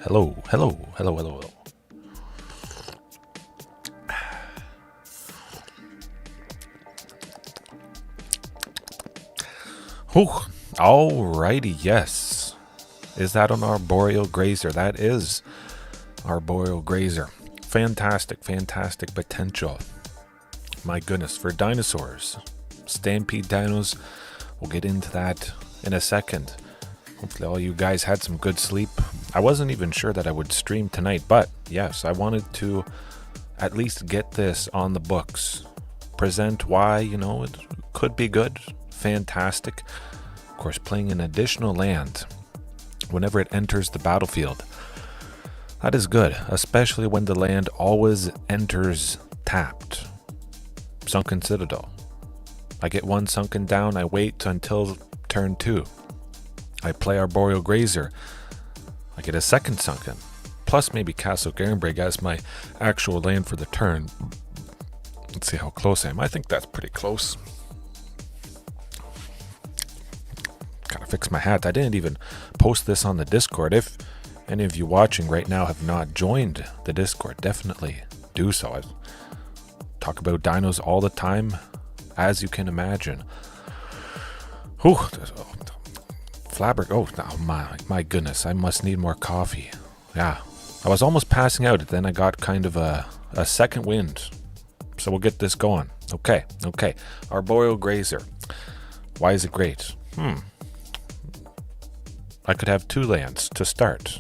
Hello, hello, hello, hello, hello. Whew. Alrighty, yes. Is that an Arboreal Grazer? That is Arboreal Grazer. Fantastic, fantastic potential. My goodness, for dinosaurs. Stampede dinos. We'll get into that in a second. Hopefully all you guys had some good sleep. I wasn't even sure that I would stream tonight, but yes, I wanted to at least get this on the books. Present why, it could be good. Fantastic. Of course, playing an additional land whenever it enters the battlefield. That is good, especially when the land always enters tapped. Sunken Citadel. I get one sunken down, I wait until turn 2. I play Arboreal Grazer. I get a second sunken. Plus maybe Castle Garenbrig as my actual land for the turn. Let's see how close I am. I think that's pretty close. Gotta fix my hat. I didn't even post this on the Discord. If any of you watching right now have not joined the Discord, definitely do so. I talk about dinos all the time, as you can imagine. Whew. Flabberg. Oh, my goodness. I must need more coffee. Yeah. I was almost passing out. Then I got kind of a second wind. So we'll get this going. Okay. Arboreal Grazer. Why is it great? I could have 2 lands to start.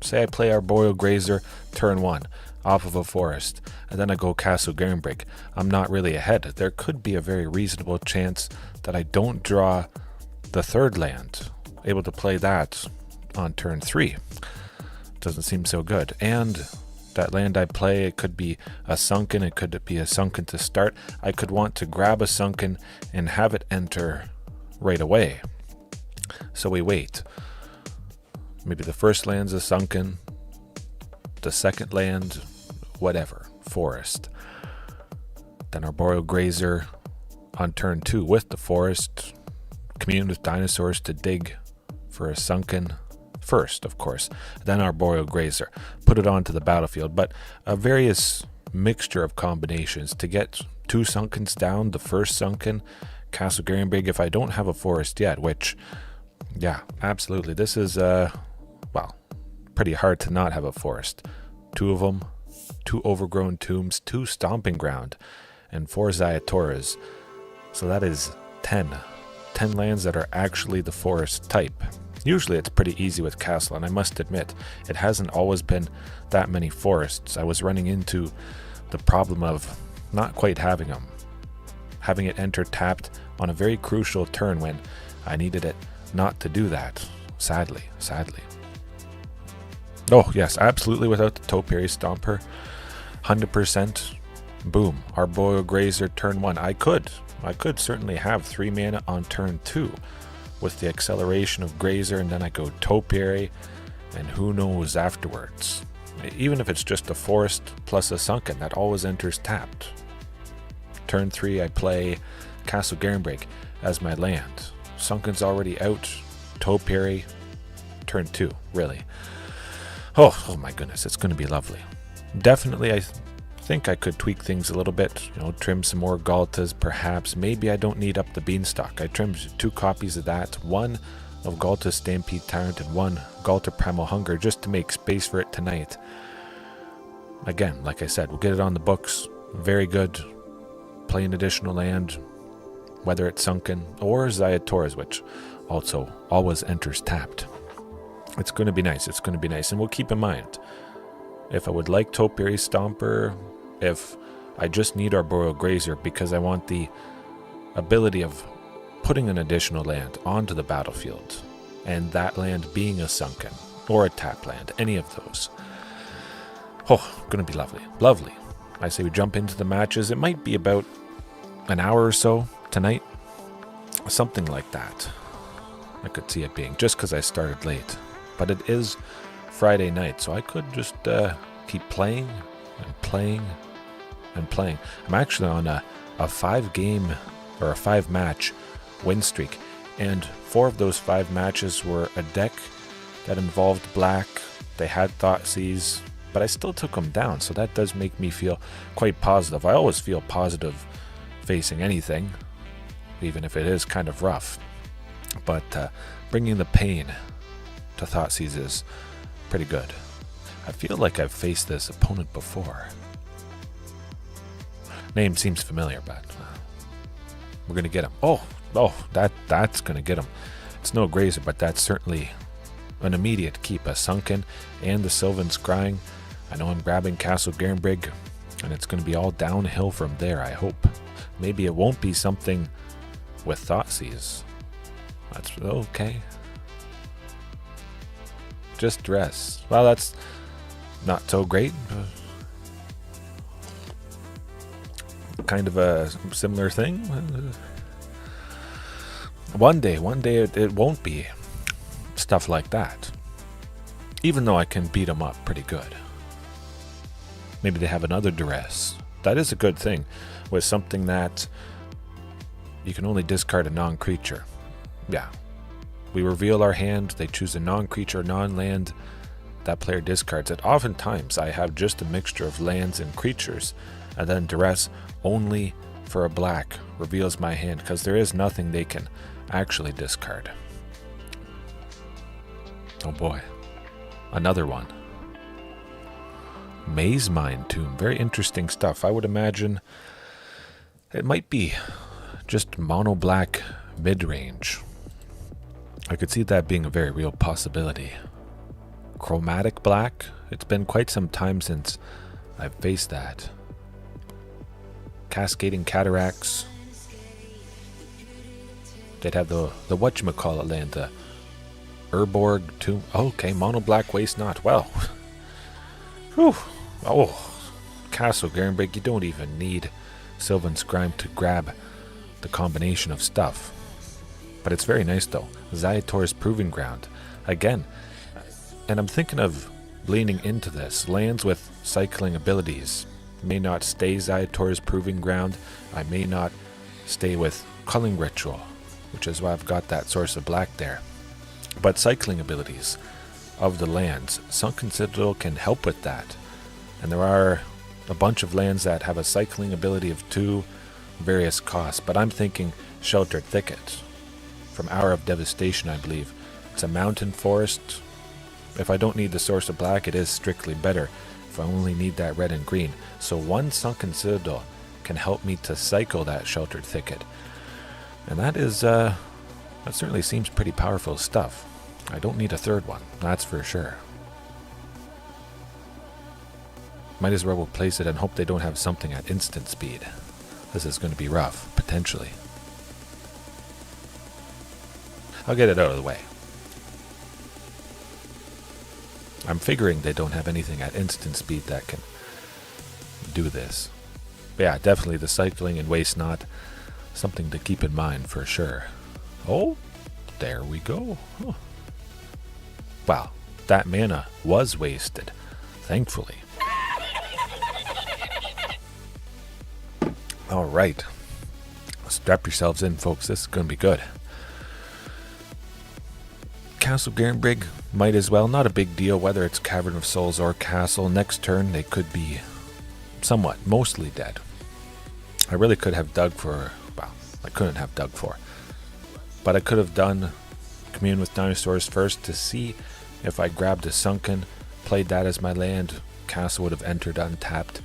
Say I play Arboreal Grazer turn 1 off of a forest, and then I go Castle Garenbrig. I'm not really ahead. There could be a very reasonable chance that I don't draw the third land. Able to play that on turn 3. Doesn't seem so good. And that land I play, it could be a sunken, it could be a sunken to start. I could want to grab a sunken and have it enter right away. So we wait. Maybe the first land's a sunken, the second land, whatever, forest. Then Arboreal Grazer on turn 2 with the forest. Commune with dinosaurs to dig for a sunken first, of course. Then Arboreal Grazer. Put it onto the battlefield. But a various mixture of combinations to get 2 sunkens down. The first sunken, Castle Garenbrig, if I don't have a forest yet, which, yeah, absolutely. This is, pretty hard to not have a forest. 2 of them, 2 overgrown tombs, 2 stomping ground, and 4 Ziatoras. So that is 10 lands that are actually the forest type. Usually it's pretty easy with castle, and I must admit, it hasn't always been that many forests. I was running into the problem of not quite having them. Having it enter tapped on a very crucial turn when I needed it not to do that. Sadly. Oh, yes, absolutely without the Topiary Stomper. 100%. Boom. Arboreal Grazer turn 1. I could certainly have 3 mana on turn 2 with the acceleration of Grazer, and then I go Topiary, and who knows afterwards. Even if it's just a forest plus a sunken, that always enters tapped. Turn 3 I play Castle Garenbrig as my land. Sunken's already out. Topiary, turn 2, really. Oh my goodness, it's going to be lovely. Definitely, I think I could tweak things a little bit, trim some more Ghaltas perhaps. Maybe I don't need Up the Beanstalk. I trimmed 2 copies of that, 1 of Ghalta's Stampede Tyrant and 1 Ghalta Primal Hunger, just to make space for it tonight. Again, like I said, we'll get it on the books. Very good. Play an additional land, whether it's sunken or Ziatoras, which also always enters tapped. It's going to be nice. And we'll keep in mind, if I would like Topiary Stomper, if I just need Arboreal Grazer because I want the ability of putting an additional land onto the battlefield, and that land being a sunken or a tap land, any of those. Oh, going to be lovely. I say we jump into the matches. It might be about an hour or so tonight, something like that. I could see it being, just because I started late. But it is Friday night, so I could just keep playing and playing and playing. I'm actually on a 5-game or a 5-match win streak, and 4 of those 5 matches were a deck that involved black They had Thoughtseize, but I still took them down, so that does make me feel quite positive. I always feel positive facing anything, even if it is kind of rough. But bringing the pain to Thoughtseize is pretty good. I feel like I've faced this opponent before. Name seems familiar, but we're going to get him. Oh, that's going to get him. It's no Grazer, but that's certainly an immediate keep. A Sunken and the Sylvan Scrying. I know I'm grabbing Castle Garenbrig, and it's going to be all downhill from there, I hope. Maybe it won't be something with Thoughtseize. That's okay. Just dress. Well, that's not so great. Kind of a similar thing. One day it won't be stuff like that. Even though I can beat them up pretty good. Maybe they have another duress. That is a good thing with something that you can only discard a non-creature. Yeah. We reveal our hand, they choose a non-creature, non-land. That player discards it. Oftentimes I have just a mixture of lands and creatures, and then duress only for a black reveals my hand, because there is nothing they can actually discard. Oh boy. Another one. Maze Mind Tomb. Very interesting stuff. I would imagine it might be just mono black mid-range. I could see that being a very real possibility. Chromatic black. It's been quite some time since I've faced that. Cascading Cataracts. They'd have the whatchamacallit land, the Urborg Tomb. Okay, mono black Waste Not. Well, whew. Oh, Castle Garenbrig, you don't even need Sylvan Scrying to grab the combination of stuff. But it's very nice though. Ziatora's Proving Ground. Again, and I'm thinking of leaning into this. Lands with cycling abilities may not stay Ziatora's Proving Ground. I may not stay with Culling Ritual, which is why I've got that source of black there. But cycling abilities of the lands, Sunken Citadel can help with that. And there are a bunch of lands that have a cycling ability of 2 various costs. But I'm thinking Sheltered Thicket from Hour of Devastation, I believe. It's a mountain forest. If I don't need the source of black, it is strictly better if I only need that red and green. So one Sunken Citadel can help me to cycle that Sheltered Thicket. And that is, that certainly seems pretty powerful stuff. I don't need a third one, that's for sure. Might as well replace it and hope they don't have something at instant speed. This is going to be rough, potentially. I'll get it out of the way. I'm figuring they don't have anything at instant speed that can do this. But yeah, definitely the cycling and Waste Not. Something to keep in mind for sure. Oh, there we go. Oh. Wow, that mana was wasted, thankfully. Alright. Strap yourselves in, folks. This is going to be good. Castle Garenbrig, might as well. Not a big deal whether it's Cavern of Souls or Castle. Next turn, they could be somewhat, mostly dead. I really could have dug for... Well, I couldn't have dug for. But I could have done Commune with Dinosaurs first to see if I grabbed a Sunken, played that as my land. Castle would have entered untapped.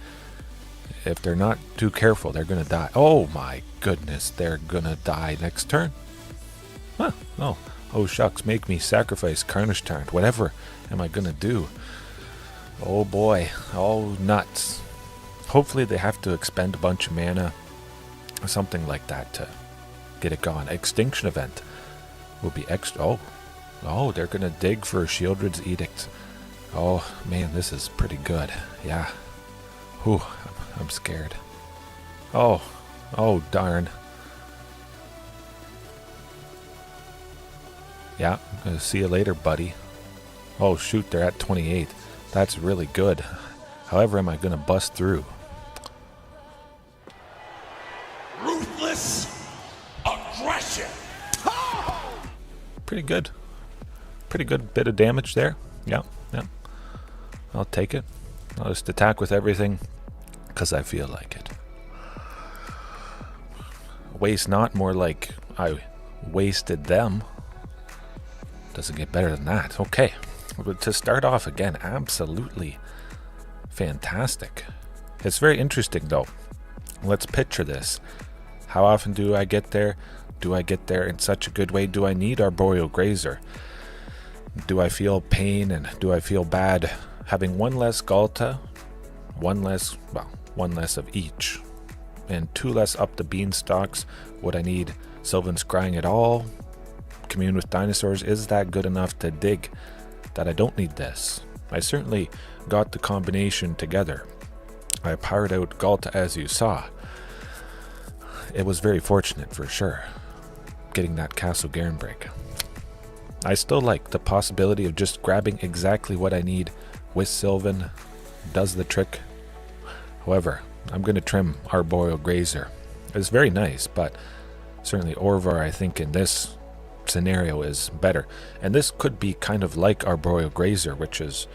If they're not too careful, they're going to die. Oh my goodness, they're going to die next turn. Huh, oh. Oh shucks, make me sacrifice Carnage Tyrant. Whatever am I going to do? Oh boy, oh nuts. Hopefully they have to expend a bunch of mana or something like that to get it gone. Extinction Event will be extra. Oh, they're going to dig for Shieldred's Edict. Oh man, this is pretty good. Yeah. Whew, I'm scared. Oh darn. Yeah, gonna see you later, buddy. Oh shoot, they're at 28. That's really good. However, am I gonna bust through? Ruthless aggression. Pretty good. Pretty good bit of damage there. Yeah. I'll take it. I'll just attack with everything because I feel like it. Waste not, more like I wasted them. Doesn't get better than that. Okay. But to start off again, absolutely fantastic. It's very interesting though. Let's picture this. How often do I get there? Do I get there in such a good way? Do I need Arboreal Grazer? Do I feel pain and do I feel bad having one less Ghalta, one less of each, and 2 less Up the Beanstalks? Would I need Sylvan Scrying at all? Commune with Dinosaurs, is that good enough to dig that I don't need this? I certainly got the combination together. I powered out Ghalta as you saw. It was very fortunate for sure, getting that Castle Garen break. I still like the possibility of just grabbing exactly what I need with Sylvan. Does the trick. However, I'm going to trim Arboreal Grazer. It's very nice, but certainly Orvar, I think, in this scenario is better. And this could be kind of like Arboreal Grazer, which is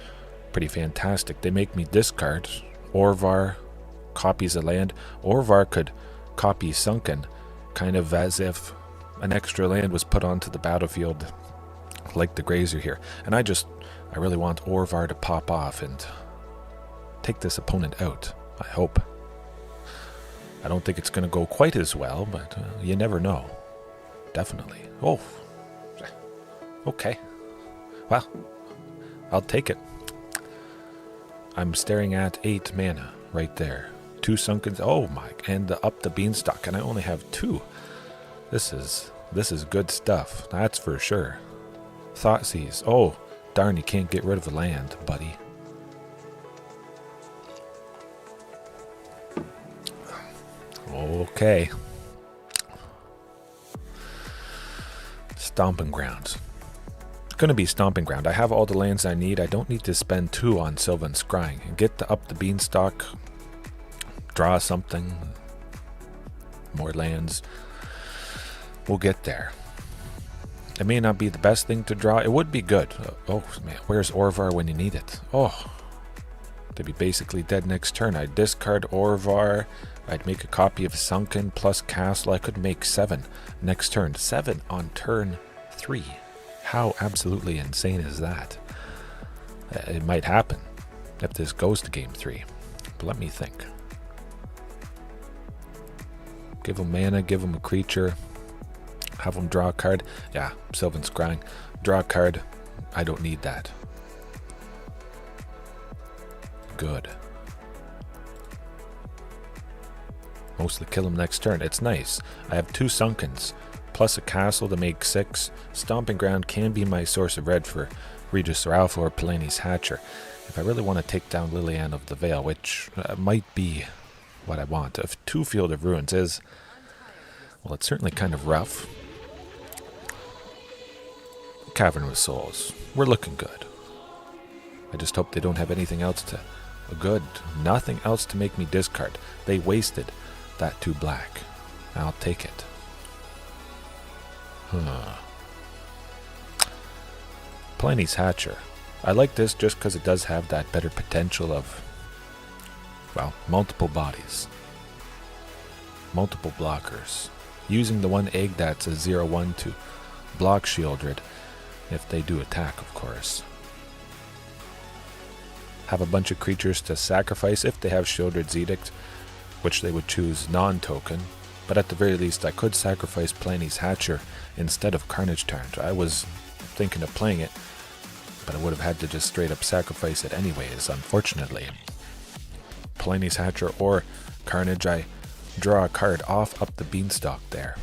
pretty fantastic. They make me discard. Orvar copies a land. Orvar could copy Sunken, kind of as if an extra land was put onto the battlefield, like the Grazer here. And I really want Orvar to pop off and take this opponent out, I hope. I don't think it's going to go quite as well, but you never know. Definitely. Oh, okay. Well, I'll take it. I'm staring at 8 mana right there. 2 Sunkens. Oh my, and the Up the Beanstalk, and I only have 2. This is good stuff. That's for sure. Thoughtseize. Oh, darn, you can't get rid of the land, buddy. Okay. Stomping Grounds. It's going to be Stomping Ground. I have all the lands I need. I don't need to spend 2 on Sylvan Scrying. And get the Up the Beanstalk. Draw something. More lands. We'll get there. It may not be the best thing to draw. It would be good. Oh, man. Where's Orvar when you need it? Oh. They'd be basically dead next turn. I'd discard Orvar. I'd make a copy of Sunken plus Castle. I could make 7 next turn. 7 on turn 3. How absolutely insane is that? It might happen if this goes to game 3. But let me think. Give him mana, give him a creature. Have him draw a card. Yeah, Sylvan Scrying. Draw a card. I don't need that. Good. Mostly kill him next turn. It's nice. I have 2 Sunkens, plus a castle to make 6. Stomping Ground can be my source of red for Regisaur Alpha or Palani's Hatcher. If I really want to take down Liliana of the Veil, which might be what I want. If 2 Field of Ruins is, well, it's certainly kind of rough. Cavern with Souls. We're looking good. I just hope they don't have anything else to... Good. Nothing else to make me discard. They wasted that 2 black. I'll take it. Palani's Hatcher. I like this just because it does have that better potential of, well, multiple bodies. Multiple blockers. Using the 1 egg that's a 0/1 to block Shieldred, if they do attack, of course. Have a bunch of creatures to sacrifice if they have Shieldred's Edict, which they would choose non-token, but at the very least I could sacrifice Palani's Hatcher instead of Carnage Tyrant. I was thinking of playing it, but I would have had to just straight up sacrifice it anyways, unfortunately. Palani's Hatcher or Carnage, I draw a card off Up the Beanstalk there.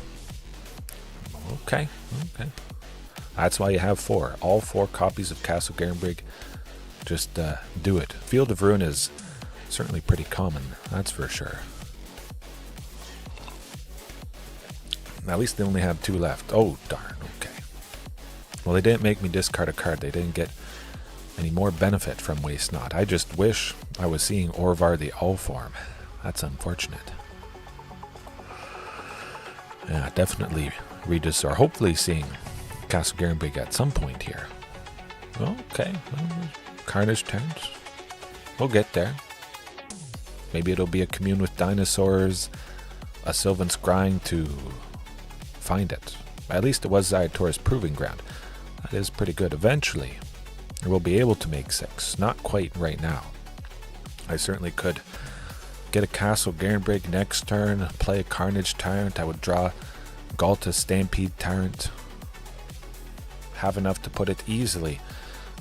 Okay. That's why you have 4. All 4 copies of Castle Garenbrig. Just do it. Field of Ruin is certainly pretty common, that's for sure. At least they only have 2 left. Oh, darn, okay. Well, they didn't make me discard a card. They didn't get any more benefit from Waste Not. I just wish I was seeing Orvar the All form. That's unfortunate. Yeah, definitely Regisaur. Hopefully seeing Castle Garenbrig at some point here. Okay. Carnage Tyrant. We'll get there. Maybe it'll be a commune with dinosaurs, a Sylvan Scrying to find it. At least it was Ziatora's proving ground. That is pretty good. Eventually, we'll be able to make 6. Not quite right now. I certainly could get a Castle Garenbrig next turn, play a Carnage Tyrant. I would draw Ghalta Stampede Tyrant. Have enough to put it easily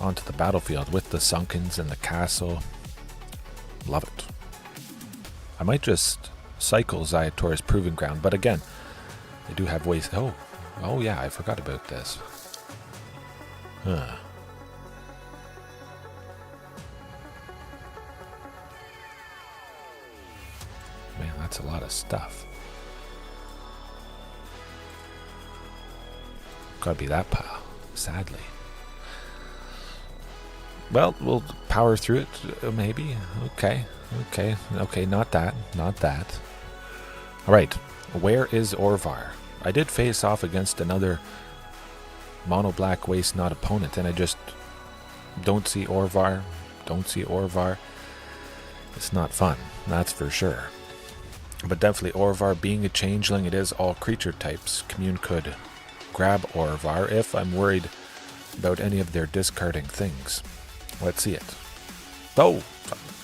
onto the battlefield with the Sunkens and the castle. Love it. I might just cycle Ziatora's proving ground, but again, they do have ways. Oh yeah, I forgot about this. Huh. Man, that's a lot of stuff. Gotta be that pile, sadly. Well, we'll power through it, maybe. Okay, not that. Alright, where is Orvar? I did face off against another mono black waste not opponent, and I just don't see Orvar. It's not fun, that's for sure. But definitely Orvar being a changeling, it is all creature types. Commune could grab Orvar if I'm worried about any of their discarding things. Let's see it. Oh,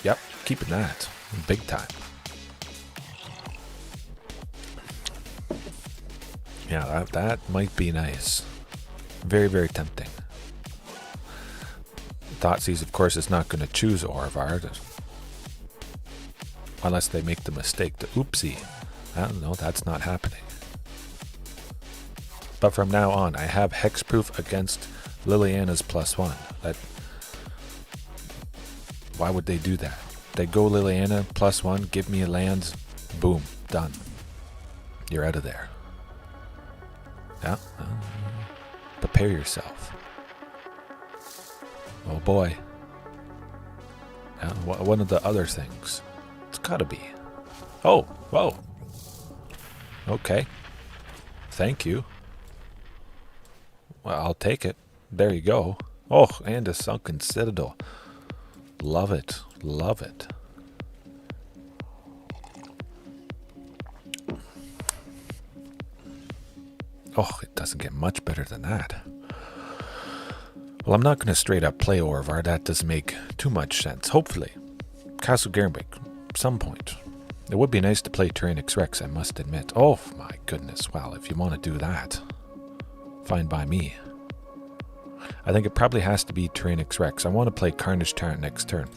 yep, keeping that big time. Yeah, that might be nice. Very, very tempting. Thoughtseize, of course, is not going to choose Orvar unless they make the mistake to oopsie. No, that's not happening. But from now on, I have hexproof against Liliana's +1. Why would they do that? They go Liliana +1, give me a land, boom, done. You're out of there. Yeah, prepare yourself. Oh boy. Yeah, one of the other things. It's gotta be. Oh, whoa. Okay. Thank you. Well, I'll take it. There you go. Oh, and a Sunken Citadel. Love it. Love it. Oh, it doesn't get much better than that. Well, I'm not going to straight up play Orvar. That doesn't make too much sense. Hopefully. Castle Garenbrig, some point. It would be nice to play Tyrranax Rex, I must admit. Oh, my goodness. Well, if you want to do that, fine by me. I think it probably has to be Tyrranax Rex. I want to play Carnage Tyrant next turn.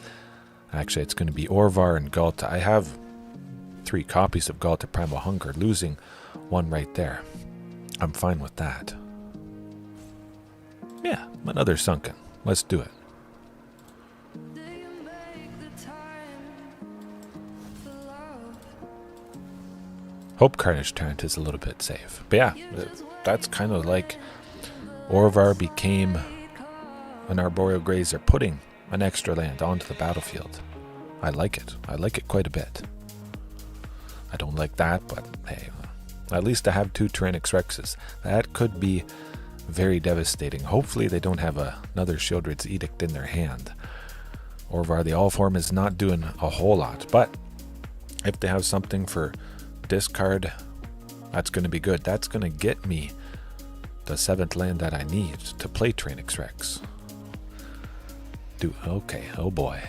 Actually, it's going to be Orvar and Ghalta. I have 3 copies of Ghalta Primal Hunger, losing one right there. I'm fine with that. Yeah, another Sunken. Let's do it. Hope Carnage Tyrant is a little bit safe. But yeah, that's kind of like Orvar became an Arboreal Grazer, putting an extra land onto the battlefield. I like it. I like it quite a bit. I don't like that, but hey, at least I have 2 Tyrranax Rexes. That could be very devastating. Hopefully they don't have another Shieldred's Edict in their hand. Orvar, the all-form, is not doing a whole lot, but if they have something for discard, that's going to be good. That's going to get me the 7th land that I need to play Tyrranax Rex. Okay, oh boy.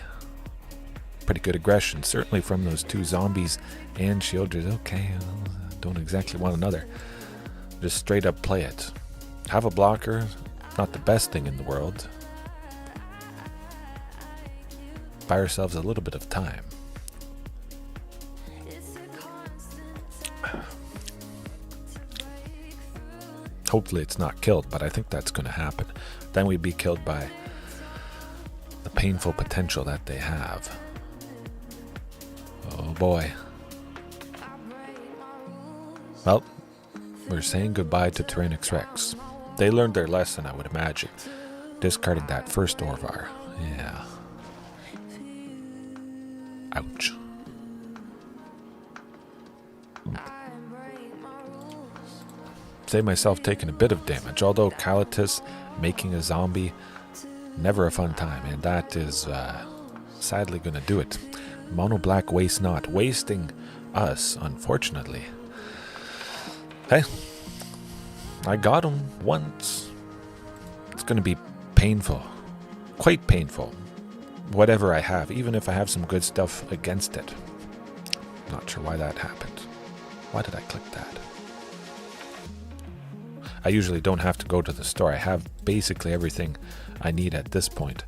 Pretty good aggression, certainly from those 2 zombies and Shieldred. Okay, don't exactly want another. Just straight up play it. Have a blocker, not the best thing in the world. Buy ourselves a little bit of time. Hopefully it's not killed, but I think that's going to happen. Then we'd be killed by the painful potential that they have. Oh boy. Well, we're saying goodbye to Tyrranax Rex. They learned their lesson, I would imagine. Discarding that first Orvar. Yeah. Ouch. Save myself taking a bit of damage, although Kalitas making a zombie, never a fun time, and that is sadly gonna do it. Mono black waste not, wasting us, unfortunately. Hey, I got him once. It's gonna be painful, quite painful. Whatever I have, even if I have some good stuff against it. Not sure why that happened. Why did I click that? I usually don't have to go to the store. I have basically everything I need at this point.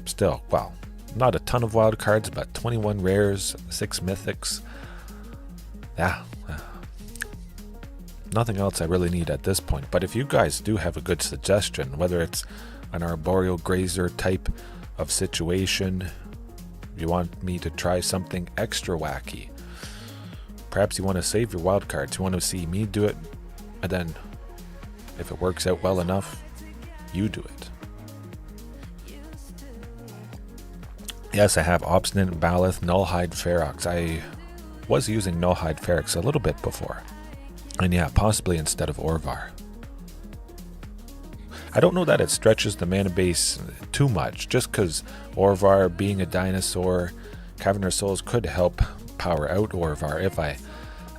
Still, well, not a ton of wild cards, but 21 rares, 6 mythics. Yeah. Nothing else I really need at this point. But if you guys do have a good suggestion, whether it's an Arboreal Grazer type of situation, you want me to try something extra wacky, perhaps you want to save your wild cards, you want to see me do it, and then if it works out well enough, you do it. Yes, I have Obstinate Baloth, Nullhide Ferox. I was using Nullhide Ferox a little bit before. And yeah, possibly instead of Orvar. I don't know that it stretches the mana base too much, just because Orvar being a dinosaur, Cavernous Souls could help power out Orvar if I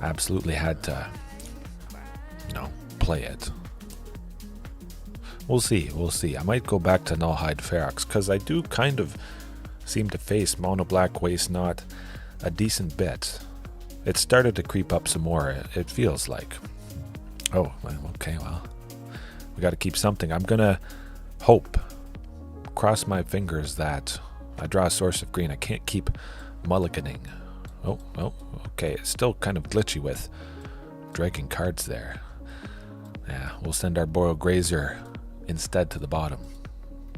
absolutely had to, play it. We'll see. I might go back to Nullhide Ferox, because I do kind of seem to face Mono Black Waste Not a decent bit. It started to creep up some more, it feels like. Oh, okay, well, we got to keep something. I'm going to hope, cross my fingers that I draw a Source of Green. I can't keep mulliganing. Oh, okay, it's still kind of glitchy with dragging cards there. Yeah, we'll send our Arboreal Grazer instead to the bottom.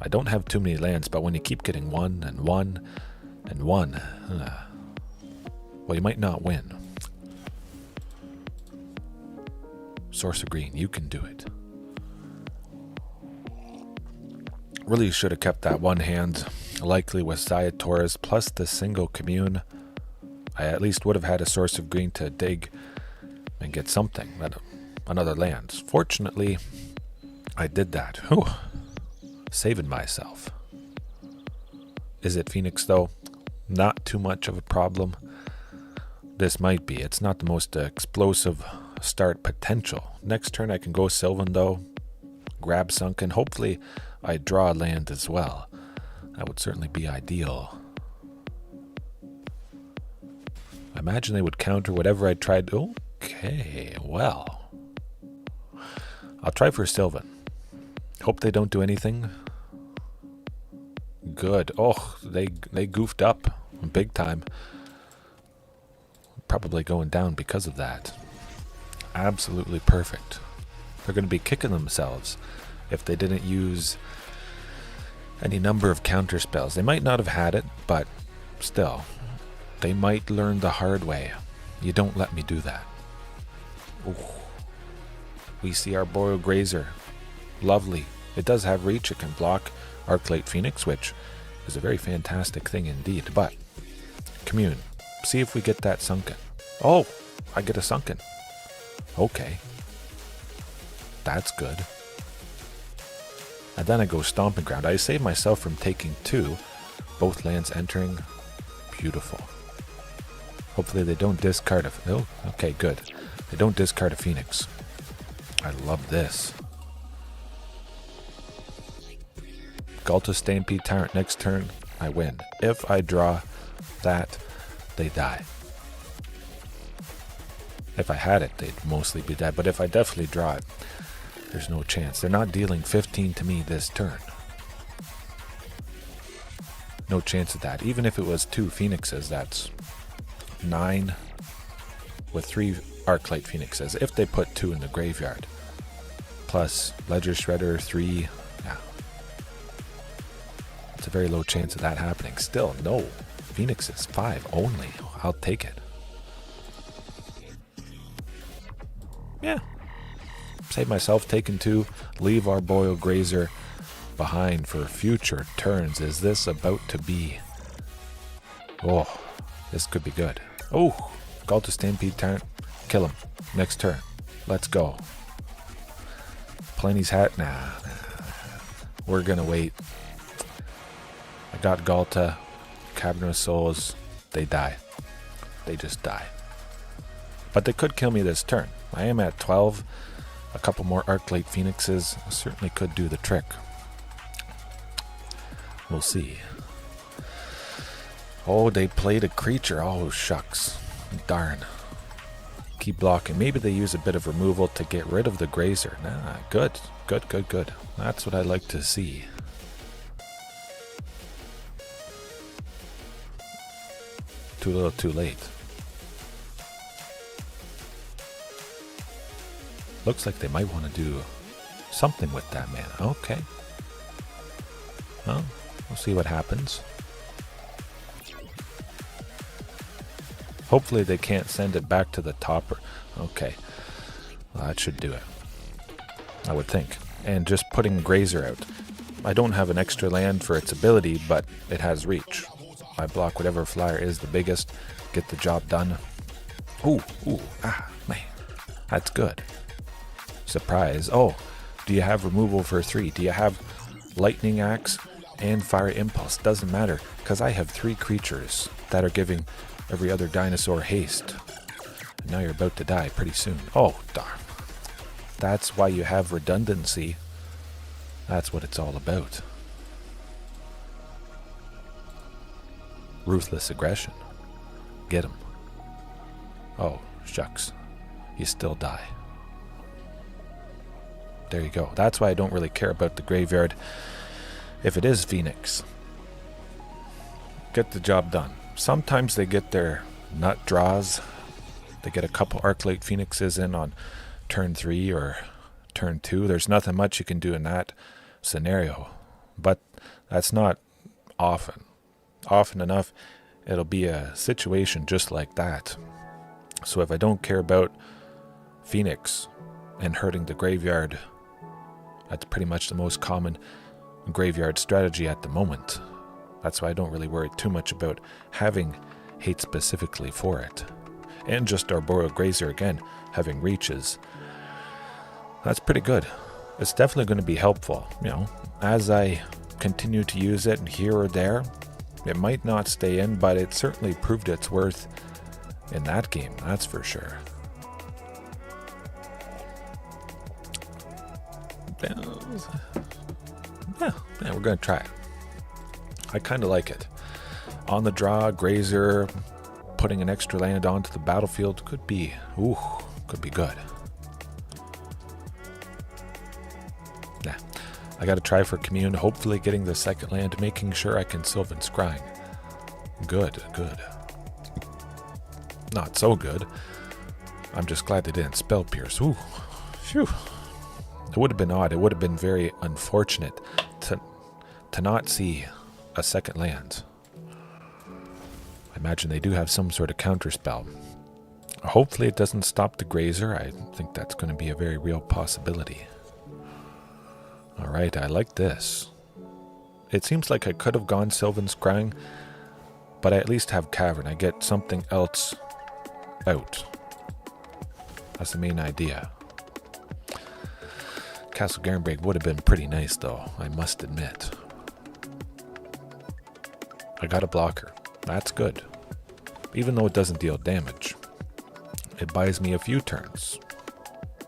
I don't have too many lands, but when you keep getting 1 and 1 and 1, well, you might not win. Source of Green, you can do it. Really should have kept that one hand, likely with Ziatoras plus the single Commune. I at least would have had a Source of Green to dig and get something, another land. Fortunately, I did that. Whew. Saving myself. Izzet Phoenix, though, not too much of a problem. This might be. It's not the most explosive start potential. Next turn I can go Sylvan, though. Grab Sunken. Hopefully I draw a land as well. That would certainly be ideal. I imagine they would counter whatever I tried. Okay, well. I'll try for Sylvan. Hope they don't do anything. Good. Oh, they goofed up big time. Probably going down because of that. Absolutely perfect. They're going to be kicking themselves if they didn't use any number of counter spells. They might not have had it, but still, they might learn the hard way. You don't let me do that. Ooh. We see our Arboreal Grazer. Lovely. It does have reach. It can block Arclight Phoenix, which is a very fantastic thing indeed. But, Commune, see if we get that Sunken. Oh, I get a Sunken. Okay. That's good. And then I go Stomping Ground. I save myself from taking 2. Both lands entering. Beautiful. Hopefully they don't discard a... Oh, okay, good. They don't discard a Phoenix. I love this. Ghalta Stampede Tyrant next turn, I win. If I draw that, they die. If I had it, they'd mostly be dead. But if I definitely draw it, there's no chance. They're not dealing 15 to me this turn. No chance of that. Even if it was 2 Phoenixes, that's 9 with 3 Arclight Phoenixes. If they put 2 in the graveyard. Plus Ledger Shredder, 3. Yeah. It's a very low chance of that happening. Still, no. Phoenixes, 5 only. I'll take it. Yeah. Save myself taking 2. Leave our Arboreal Grazer behind for future turns. Is this about to be... Oh, this could be good. Oh, Ghalta Stampede Tyrant. Kill him. Next turn. Let's go. Palani's hat? Nah. We're gonna wait. I got Ghalta. Cavernous Souls, they die. They just die. But they could kill me this turn. I am at 12. A couple more Arclight Phoenixes certainly could do the trick. We'll see. Oh, they played a creature. Oh, shucks. Darn. Keep blocking. Maybe they use a bit of removal to get rid of the Grazer. Nah, good. Good, good, good. That's what I like to see. Too little, too late. Looks like they might want to do something with that mana. Okay. Well, we'll see what happens. Hopefully they can't send it back to the topper. Okay. Well, that should do it, I would think. And just putting Grazer out. I don't have an extra land for its ability, but it has reach. I block whatever flyer is the biggest. Get the job done. Ooh, man. That's good. Surprise. Oh, do you have removal for 3? Do you have Lightning Axe and Fire Impulse? Doesn't matter, because I have 3 creatures that are giving every other dinosaur haste. And now you're about to die pretty soon. Oh, darn. That's why you have redundancy. That's what it's all about. Ruthless aggression. Get him. Oh, shucks. You still die. There you go. That's why I don't really care about the graveyard. If it is Phoenix, get the job done. Sometimes they get their nut draws. They get a couple Arclight Phoenixes in on turn 3 or turn 2. There's nothing much you can do in that scenario. But that's not often. Often enough, it'll be a situation just like that. So if I don't care about Phoenix and hurting the graveyard, that's pretty much the most common graveyard strategy at the moment. That's why I don't really worry too much about having hate specifically for it. And just Arboreal Grazer again, having reaches. That's pretty good. It's definitely going to be helpful. You know, as I continue to use it here or there, it might not stay in, but it certainly proved its worth in that game, that's for sure. Yeah, we're going to try it. I kind of like it. On the draw, Grazer, putting an extra land onto the battlefield could be good. Yeah, I got to try for Commune, hopefully getting the second land, making sure I can Sylvan Scrying. Good. Not so good. I'm just glad they didn't Spell Pierce. Ooh, phew. It would have been odd. It would have been very unfortunate to not see a second land. I imagine they do have some sort of counter spell. Hopefully it doesn't stop the Grazer. I think that's going to be a very real possibility. Alright, I like this. It seems like I could have gone Sylvan Scrying, but I at least have Cavern. I get something else out. That's the main idea. Castle Garenbreg would have been pretty nice though, I must admit. I got a blocker. That's good. Even though it doesn't deal damage. It buys me a few turns,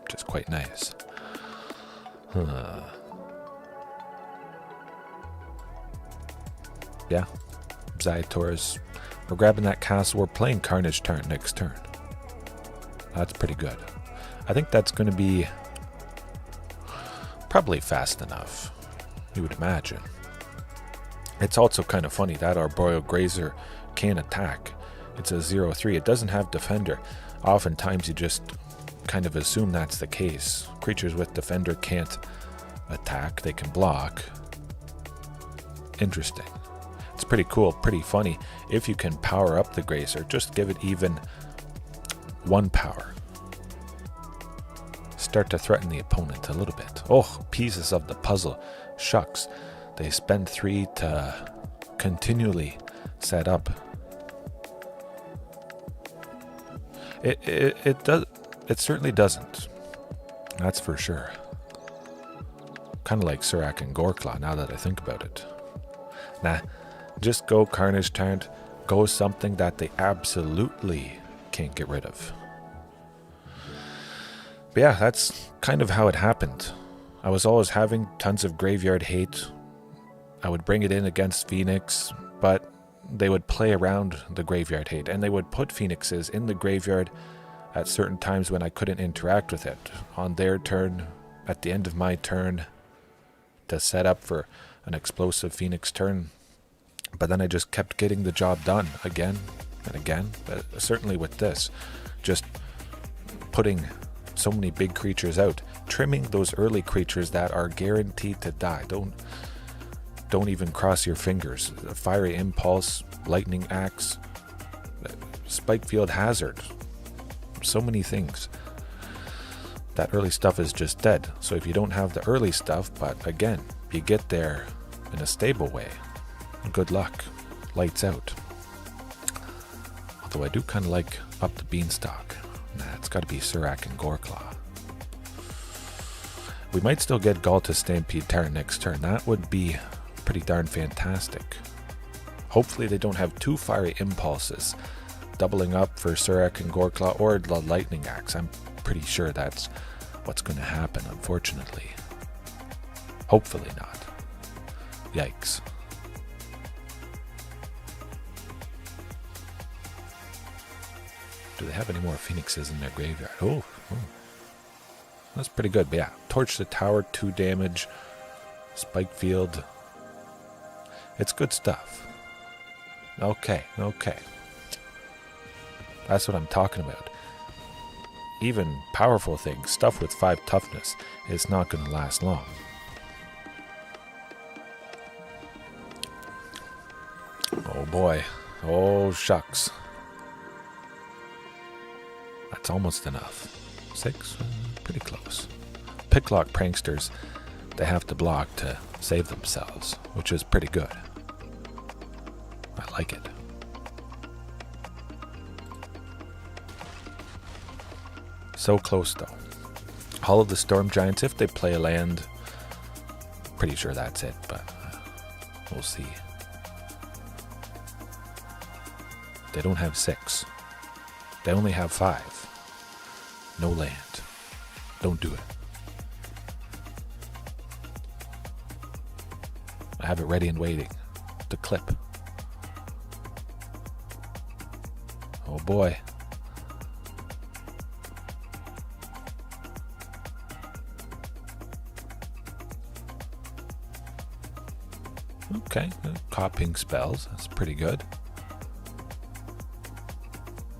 which is quite nice. Yeah, Ziatora's. We're grabbing that castle. We're playing Carnage Tyrant next turn. That's pretty good. I think that's going to be probably fast enough, you would imagine. It's also kind of funny that Arboreal Grazer can attack. It's a 0/3. It doesn't have Defender. Oftentimes you just kind of assume that's the case. Creatures with Defender can't attack. They can block. Interesting. It's pretty cool, pretty funny. If you can power up the Grazer, just give it even 1 power. Start to threaten the opponent a little bit. Oh, pieces of the puzzle. Shucks. They spend 3 to continually set up. It certainly doesn't. That's for sure. Kind of like Surak and Goreclaw now that I think about it. Nah, Just go Carnage Tyrant. Go something that they absolutely can't get rid of. But yeah, that's kind of how it happened. I was always having tons of graveyard hate. I would bring it in against Phoenix, but they would play around the graveyard hate, and they would put Phoenixes in the graveyard at certain times when I couldn't interact with it. On their turn, at the end of my turn, to set up for an explosive Phoenix turn. But then I just kept getting the job done again and again. But certainly with this, just putting so many big creatures out, trimming those early creatures that are guaranteed to die. Don't even cross your fingers. Fiery Impulse, Lightning Axe, Spike Field Hazard. So many things. That early stuff is just dead. So if you don't have the early stuff, but again, you get there in a stable way, good luck. Lights out. Although I do kind of like Up the Beanstalk. Nah, it's got to be Surak and Goreclaw. We might still get Ghalta Stampede Tyrant next turn. That would be pretty darn fantastic. Hopefully they don't have two Fiery Impulses doubling up for Surak and Goreclaw or the Lightning Axe. I'm pretty sure that's what's going to happen, unfortunately. Hopefully not. Yikes. Do they have any more Phoenixes in their graveyard? Oh. That's pretty good. But yeah, Torch the Tower, 2 damage. Spike Field. It's good stuff. Okay. That's what I'm talking about. Even powerful things, stuff with 5 toughness, is not going to last long. Oh boy. Oh shucks. That's almost enough. 6? Pretty close. Picklock pranksters, they have to block to save themselves, which is pretty good. I like it. So close though. Hall of the Storm Giants, if they play a land, pretty sure that's it, but we'll see. They don't have 6. They only have 5. No land. Don't do it. I have it ready and waiting. The clip. Oh boy. Okay, copying spells. That's pretty good.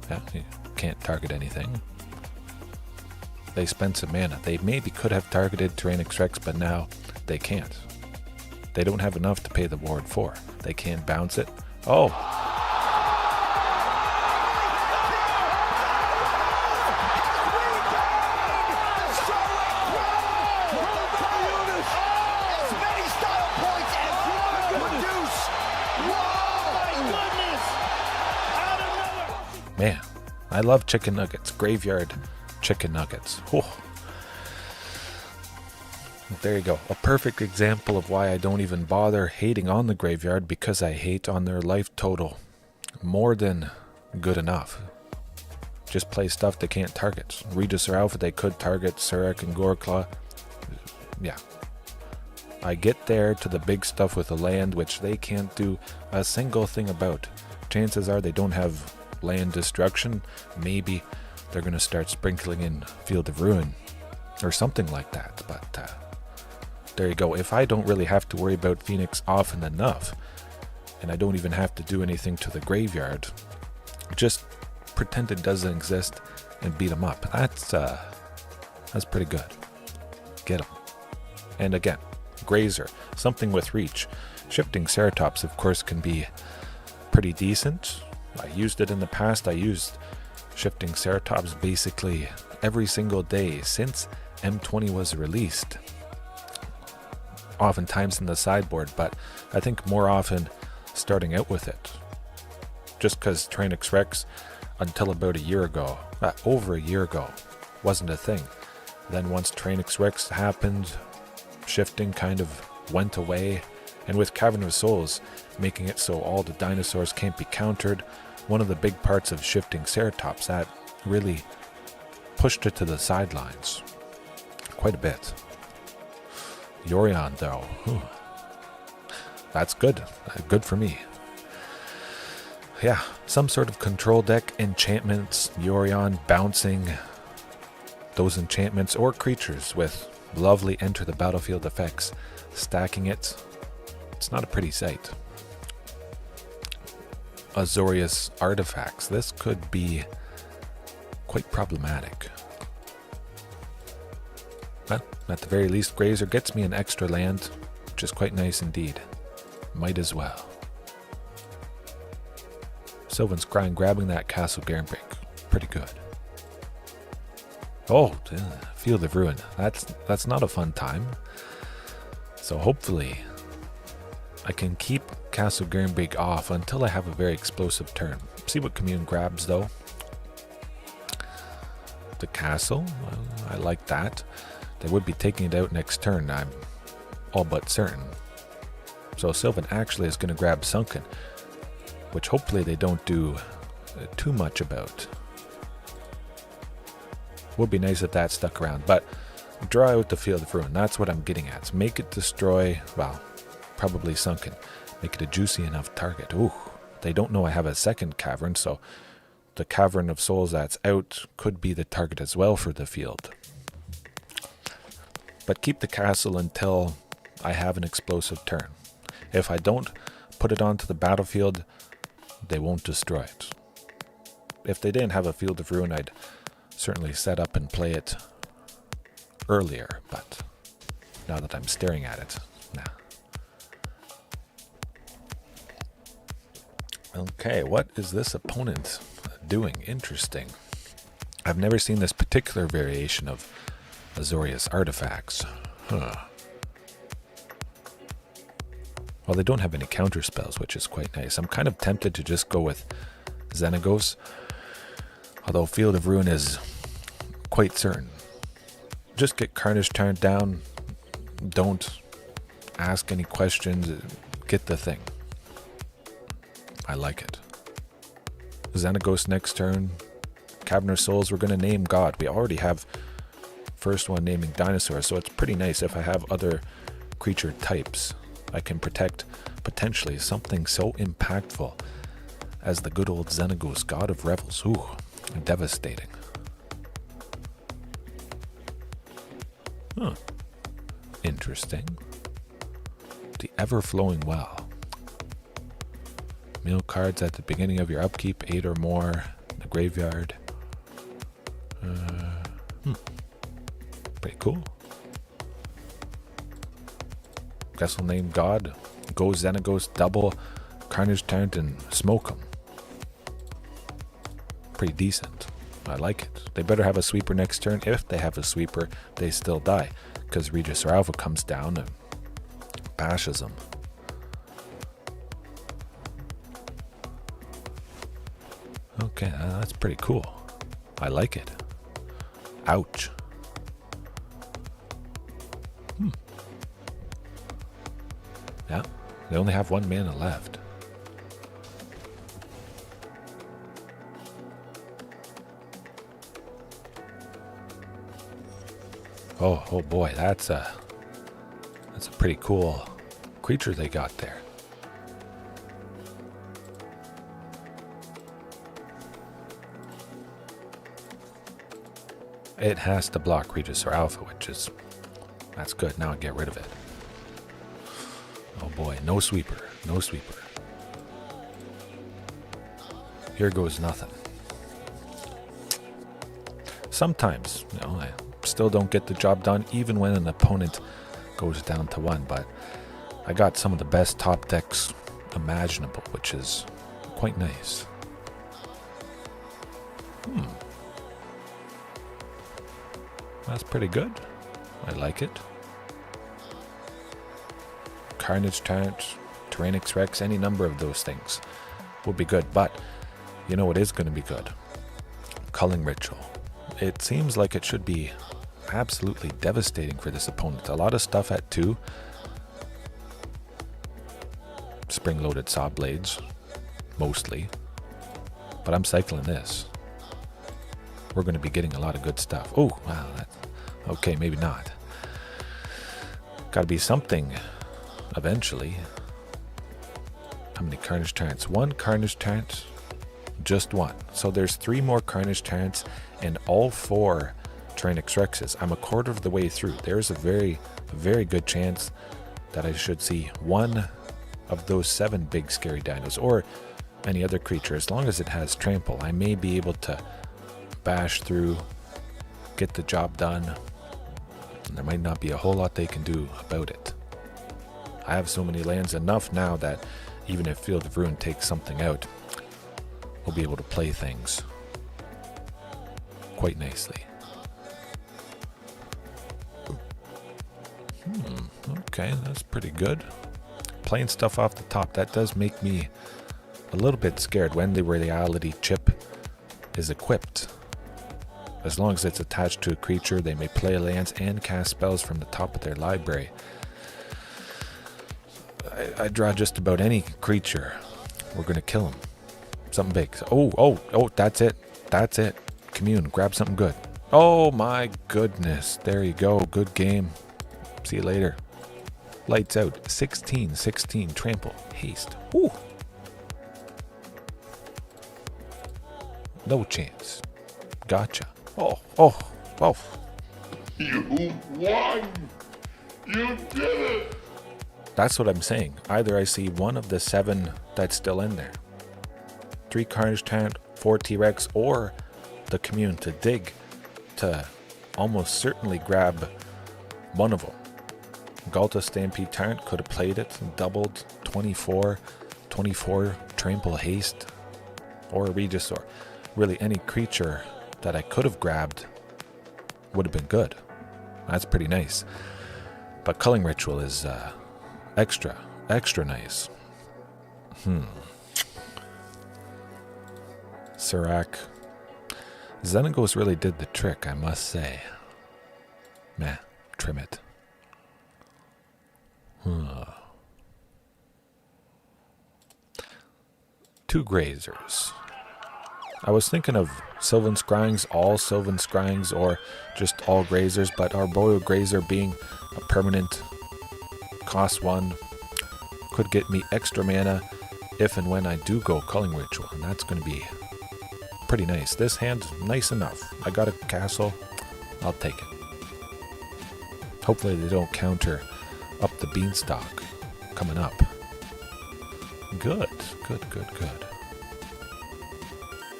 Yeah, you can't target anything. They spent some mana. They maybe could have targeted Tyrranax Rex, but now they can't. They don't have enough to pay the ward for. They can't bounce it. Oh! Man, I love chicken nuggets. Graveyard chicken nuggets. Oh. There you go. A perfect example of why I don't even bother hating on the graveyard, because I hate on their life total. More than good enough. Just play stuff they can't target. Regisaur Alpha, they could target Surak and Goreclaw. Yeah. I get there to the big stuff with the land, which they can't do a single thing about. Chances are they don't have land destruction. Maybe they're going to start sprinkling in Field of Ruin or something like that. But there you go. If I don't really have to worry about Phoenix often enough, and I don't even have to do anything to the graveyard, just pretend it doesn't exist and beat them up. That's pretty good. Get them. And again, Grazer, something with reach. Shifting Ceratops, of course, can be pretty decent. I used it in the past. I used Shifting Ceratops basically every single day since M20 was released. Oftentimes in the sideboard, but I think more often starting out with it. Just because Tyrranax Rex, until about a year ago, over a year ago, wasn't a thing. Then once Tyrranax Rex happened, shifting kind of went away, And with Cavern of Souls making it so all the dinosaurs can't be countered, one of the big parts of shifting Ceratops, that really pushed it to the sidelines quite a bit. Yorion, though, that's good. Good for me. Yeah, some sort of control deck, enchantments, Yorion bouncing those enchantments or creatures with lovely enter the battlefield effects, stacking it. It's not a pretty sight. Azorius artifacts. This could be quite problematic. But at the very least, Grazer gets me an extra land, which is quite nice indeed. Might as well. Sylvan Scrying grabbing that Castle Garenbrig. Pretty good. Oh, Field of Ruin. That's not a fun time. So hopefully I can keep Castle Garenbrig off until I have a very explosive turn. See what Commune grabs though. The castle, I like that. They would be taking it out next turn, I'm all but certain. So Sylvan actually is going to grab Sunken, which hopefully they don't do too much about. Would be nice if that stuck around, but draw out the Field of Ruin. That's what I'm getting at. So make it destroy, well, probably Sunken. Make it a juicy enough target. Ooh, they don't know I have a second cavern, so the Cavern of Souls that's out could be the target as well for the field. But keep the castle until I have an explosive turn. If I don't put it onto the battlefield, they won't destroy it. If they didn't have a Field of Ruin, I'd certainly set up and play it earlier, but now that I'm staring at it, nah. Okay, what is this opponent doing? Interesting. I've never seen this particular variation of Azorius artifacts. Well, they don't have any counter spells, which is quite nice. I'm kind of tempted to just go with Xenagos, although Field of Ruin is quite certain. Just get Carnage Tyrant down. Don't ask any questions. Get the thing. I like it. Xenagos next turn. Cavern of Souls, we're going to name God. We already have first one naming Dinosaurs, so it's pretty nice if I have other creature types. I can protect potentially something so impactful as the good old Xenagos, God of Revels. Ooh, devastating. Huh. Interesting. The Ever-Flowing Well. Mill cards at the beginning of your upkeep, 8 or more in the graveyard. Pretty cool. Guess we'll name God. Go Xenagos, double Carnage Tyrant, and smoke them. Pretty decent. I like it. They better have a sweeper next turn. If they have a sweeper, they still die, because Regisaur Alpha comes down and bashes them. Okay, that's pretty cool. I like it. Ouch. Yeah, they only have 1 mana left. Oh boy, that's a pretty cool creature they got there. It has to block Regisaur Alpha, that's good. Now I get rid of it. Oh boy, no sweeper, no sweeper. Here goes nothing. Sometimes, I still don't get the job done, even when an opponent goes down to 1, but I got some of the best top decks imaginable, which is quite nice. That's pretty good. I like it. Carnage Tyrant, Tyrranax Rex, any number of those things would be good, but you know what is going to be good? Culling Ritual. It seems like it should be absolutely devastating for this opponent. A lot of stuff at 2. spring-loaded saw blades, mostly. But I'm cycling this. We're going to be getting a lot of good stuff. Oh, wow. Okay, maybe not. Got to be something eventually. How many Carnage Tyrants? One Carnage Tyrant. Just one. So there's 3 more Carnage Tyrants and all 4 Tyrranax Rexes. I'm a quarter of the way through. There's a very good chance that I should see one of those 7 big scary dinos or any other creature. As long as it has trample, I may be able to bash through, get the job done, and there might not be a whole lot they can do about it. I have so many lands enough now that even if Field of Ruin takes something out, we'll be able to play things quite nicely. Okay, that's pretty good. Playing stuff off the top, that does make me a little bit scared when the reality chip is equipped. As long as it's attached to a creature, they may play lands and cast spells from the top of their library. I draw just about any creature. We're going to kill him. Something big. Oh, that's it. That's it. Commune, grab something good. Oh my goodness. There you go. Good game. See you later. Lights out. 16, trample, haste. Woo. No chance. Gotcha. Oh. You won! You did it! That's what I'm saying. Either I see one of the 7 that's still in there. 3 Carnage Tyrant, 4 T-Rex, or the Commune to dig to almost certainly grab one of them. Ghalta Stampede Tyrant could have played it, doubled 24 trample haste, or a Regisaur. Really, any creature that I could have grabbed would have been good. That's pretty nice. But Culling Ritual is extra nice. Serac. Xenagos really did the trick, I must say. Meh, trim it. 2 Grazers. I was thinking of Sylvan Scryings, all Sylvan Scryings, or just all Grazers, but Arboreal Grazer being a permanent cost 1 could get me extra mana if and when I do go Culling Ritual, and that's going to be pretty nice. This hand's nice enough. I got a castle. I'll take it. Hopefully they don't counter Up the Beanstalk coming up. Good.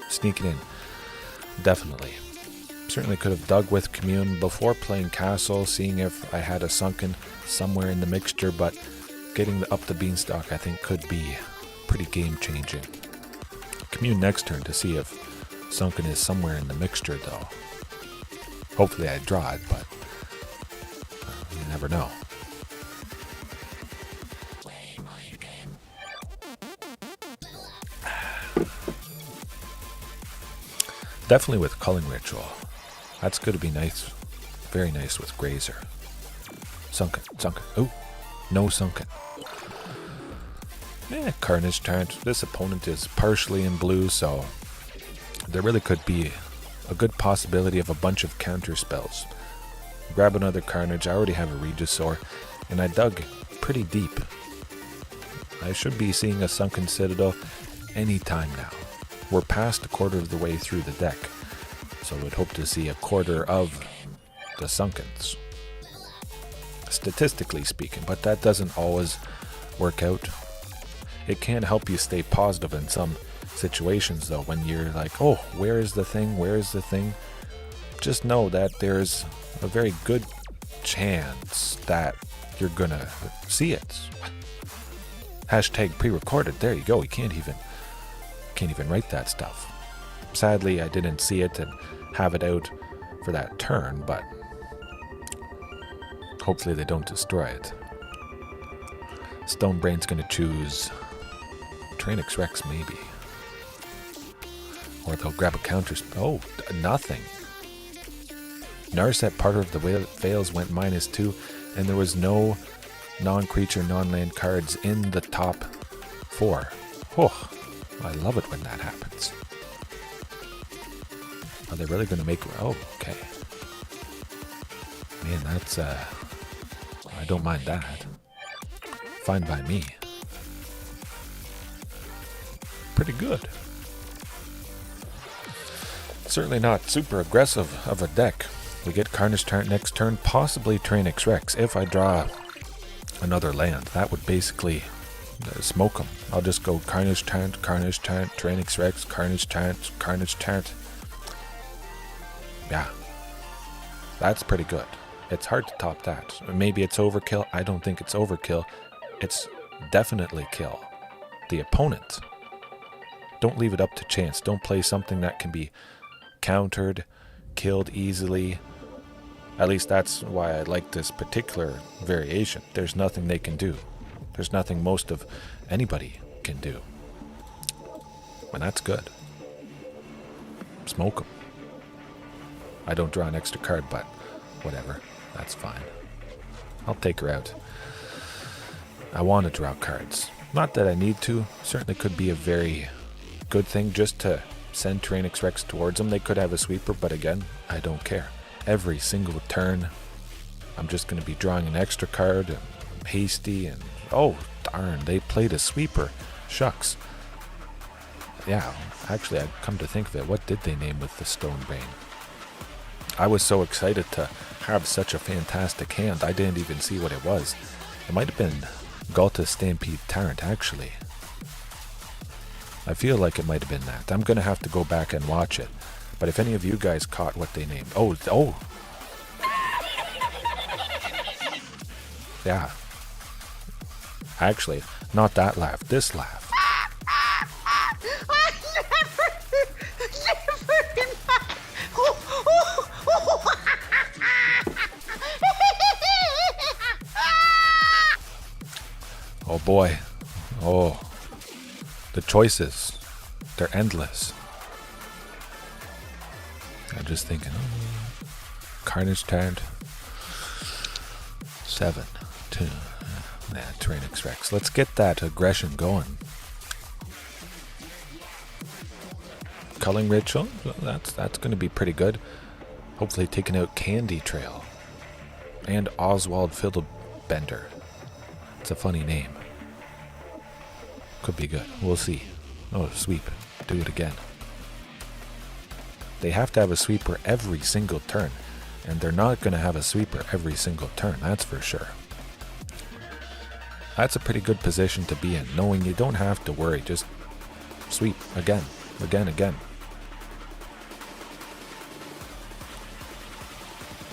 Sneaking in. Definitely. Certainly could have dug with Commune before playing Castle, seeing if I had a Sunken somewhere in the mixture, but getting the Up the Beanstalk I think could be pretty game-changing. Commune next turn to see if Sunken is somewhere in the mixture, though. Hopefully I draw it, but you never know. Definitely with Culling Ritual. That's going to be nice. Very nice with Grazer. Sunken. Oh, no Sunken. Carnage Tyrant. This opponent is partially in blue, so there really could be a good possibility of a bunch of counter spells. Grab another Carnage. I already have a Regisaur, and I dug pretty deep. I should be seeing a Sunken Citadel anytime now. We're past a quarter of the way through the deck, so we'd hope to see a quarter of the Sunkens, statistically speaking, but that doesn't always work out. It can help you stay positive in some situations, though, when you're like, oh, where is the thing? Just know that there's a very good chance that you're gonna see it. Hashtag pre-recorded. There you go. You can't even write that stuff. Sadly, I didn't see it and have it out for that turn, but hopefully they don't destroy it. Stonebrain's going to choose Tyrranax Rex, maybe. Or they'll grab a counter. Oh, nothing. Narset, part of the Veils, went -2, and there was no non-creature, non-land cards in the top 4. Oh, I love it when that happens. Are they really going to make... Oh, okay. Man, that's... I don't mind that. Fine by me. Pretty good. Certainly not super aggressive of a deck. We get Carnage Tyrant next turn, possibly Tyrranax Rex. If I draw another land, that would basically smoke them. I'll just go Carnage Tyrant, Tyrranax Rex, Carnage Tyrant. Yeah. That's pretty good. It's hard to top that. Maybe it's overkill. I don't think it's overkill. It's definitely kill the opponent. Don't leave it up to chance. Don't play something that can be countered, killed easily. At least that's why I like this particular variation. There's nothing they can do. There's nothing most of anybody can do. And that's good. Smoke them. I don't draw an extra card, but whatever. That's fine. I'll take her out. I want to draw cards. Not that I need to. Certainly could be a very good thing just to send Tyrranax Rex towards them. They could have a sweeper, but again, I don't care. Every single turn, I'm just going to be drawing an extra card and hasty and... Oh, darn, they played a sweeper. Shucks. Yeah, actually, I'd come to think of it. What did they name with the Stone Brain? I was so excited to have such a fantastic hand, I didn't even see what it was. It might have been Ghalta Stampede Tyrant, actually. I feel like it might have been that. I'm going to have to go back and watch it. But if any of you guys caught what they named... Oh! Yeah. Actually, not that laugh. This laugh. Oh boy. Oh. The choices. They're endless. I'm just thinking, Carnage Tyrant. 7, 2. Tyrranax Rex. Let's get that aggression going. Culling Ritual. Well, that's going to be pretty good. Hopefully taking out Candy Trail. And Oswald Fiddlebender. It's a funny name. Could be good. We'll see. Oh, sweep. Do it again. They have to have a sweeper every single turn. And they're not going to have a sweeper every single turn. That's for sure. That's a pretty good position to be in. Knowing you don't have to worry. Just sweep. Again. Again.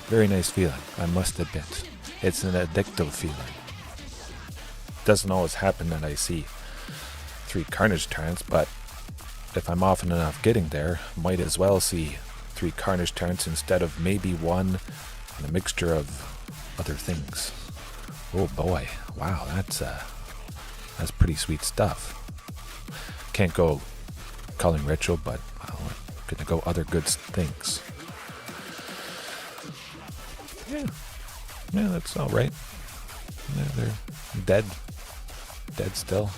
Very nice feeling, I must admit. It's an addictive feeling. Doesn't always happen that I see 3 Carnage Tyrants, but if I'm often enough getting there, might as well see 3 Carnage Tyrants instead of maybe 1 and a mixture of other things. Oh boy, wow, that's pretty sweet stuff. Can't go Culling Ritual, but well, I'm gonna go other good things. Yeah, that's all right. Yeah, they're dead still.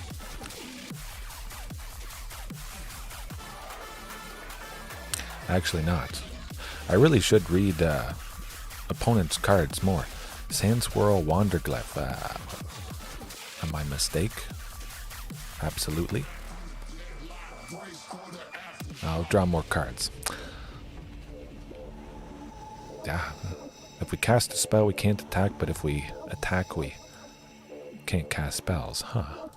Actually not. I really should read opponent's cards more. Sandswirl Wanderglyph. Am I mistake? Absolutely. I'll draw more cards. Yeah. If we cast a spell, we can't attack, but if we attack, we can't cast spells. Huh.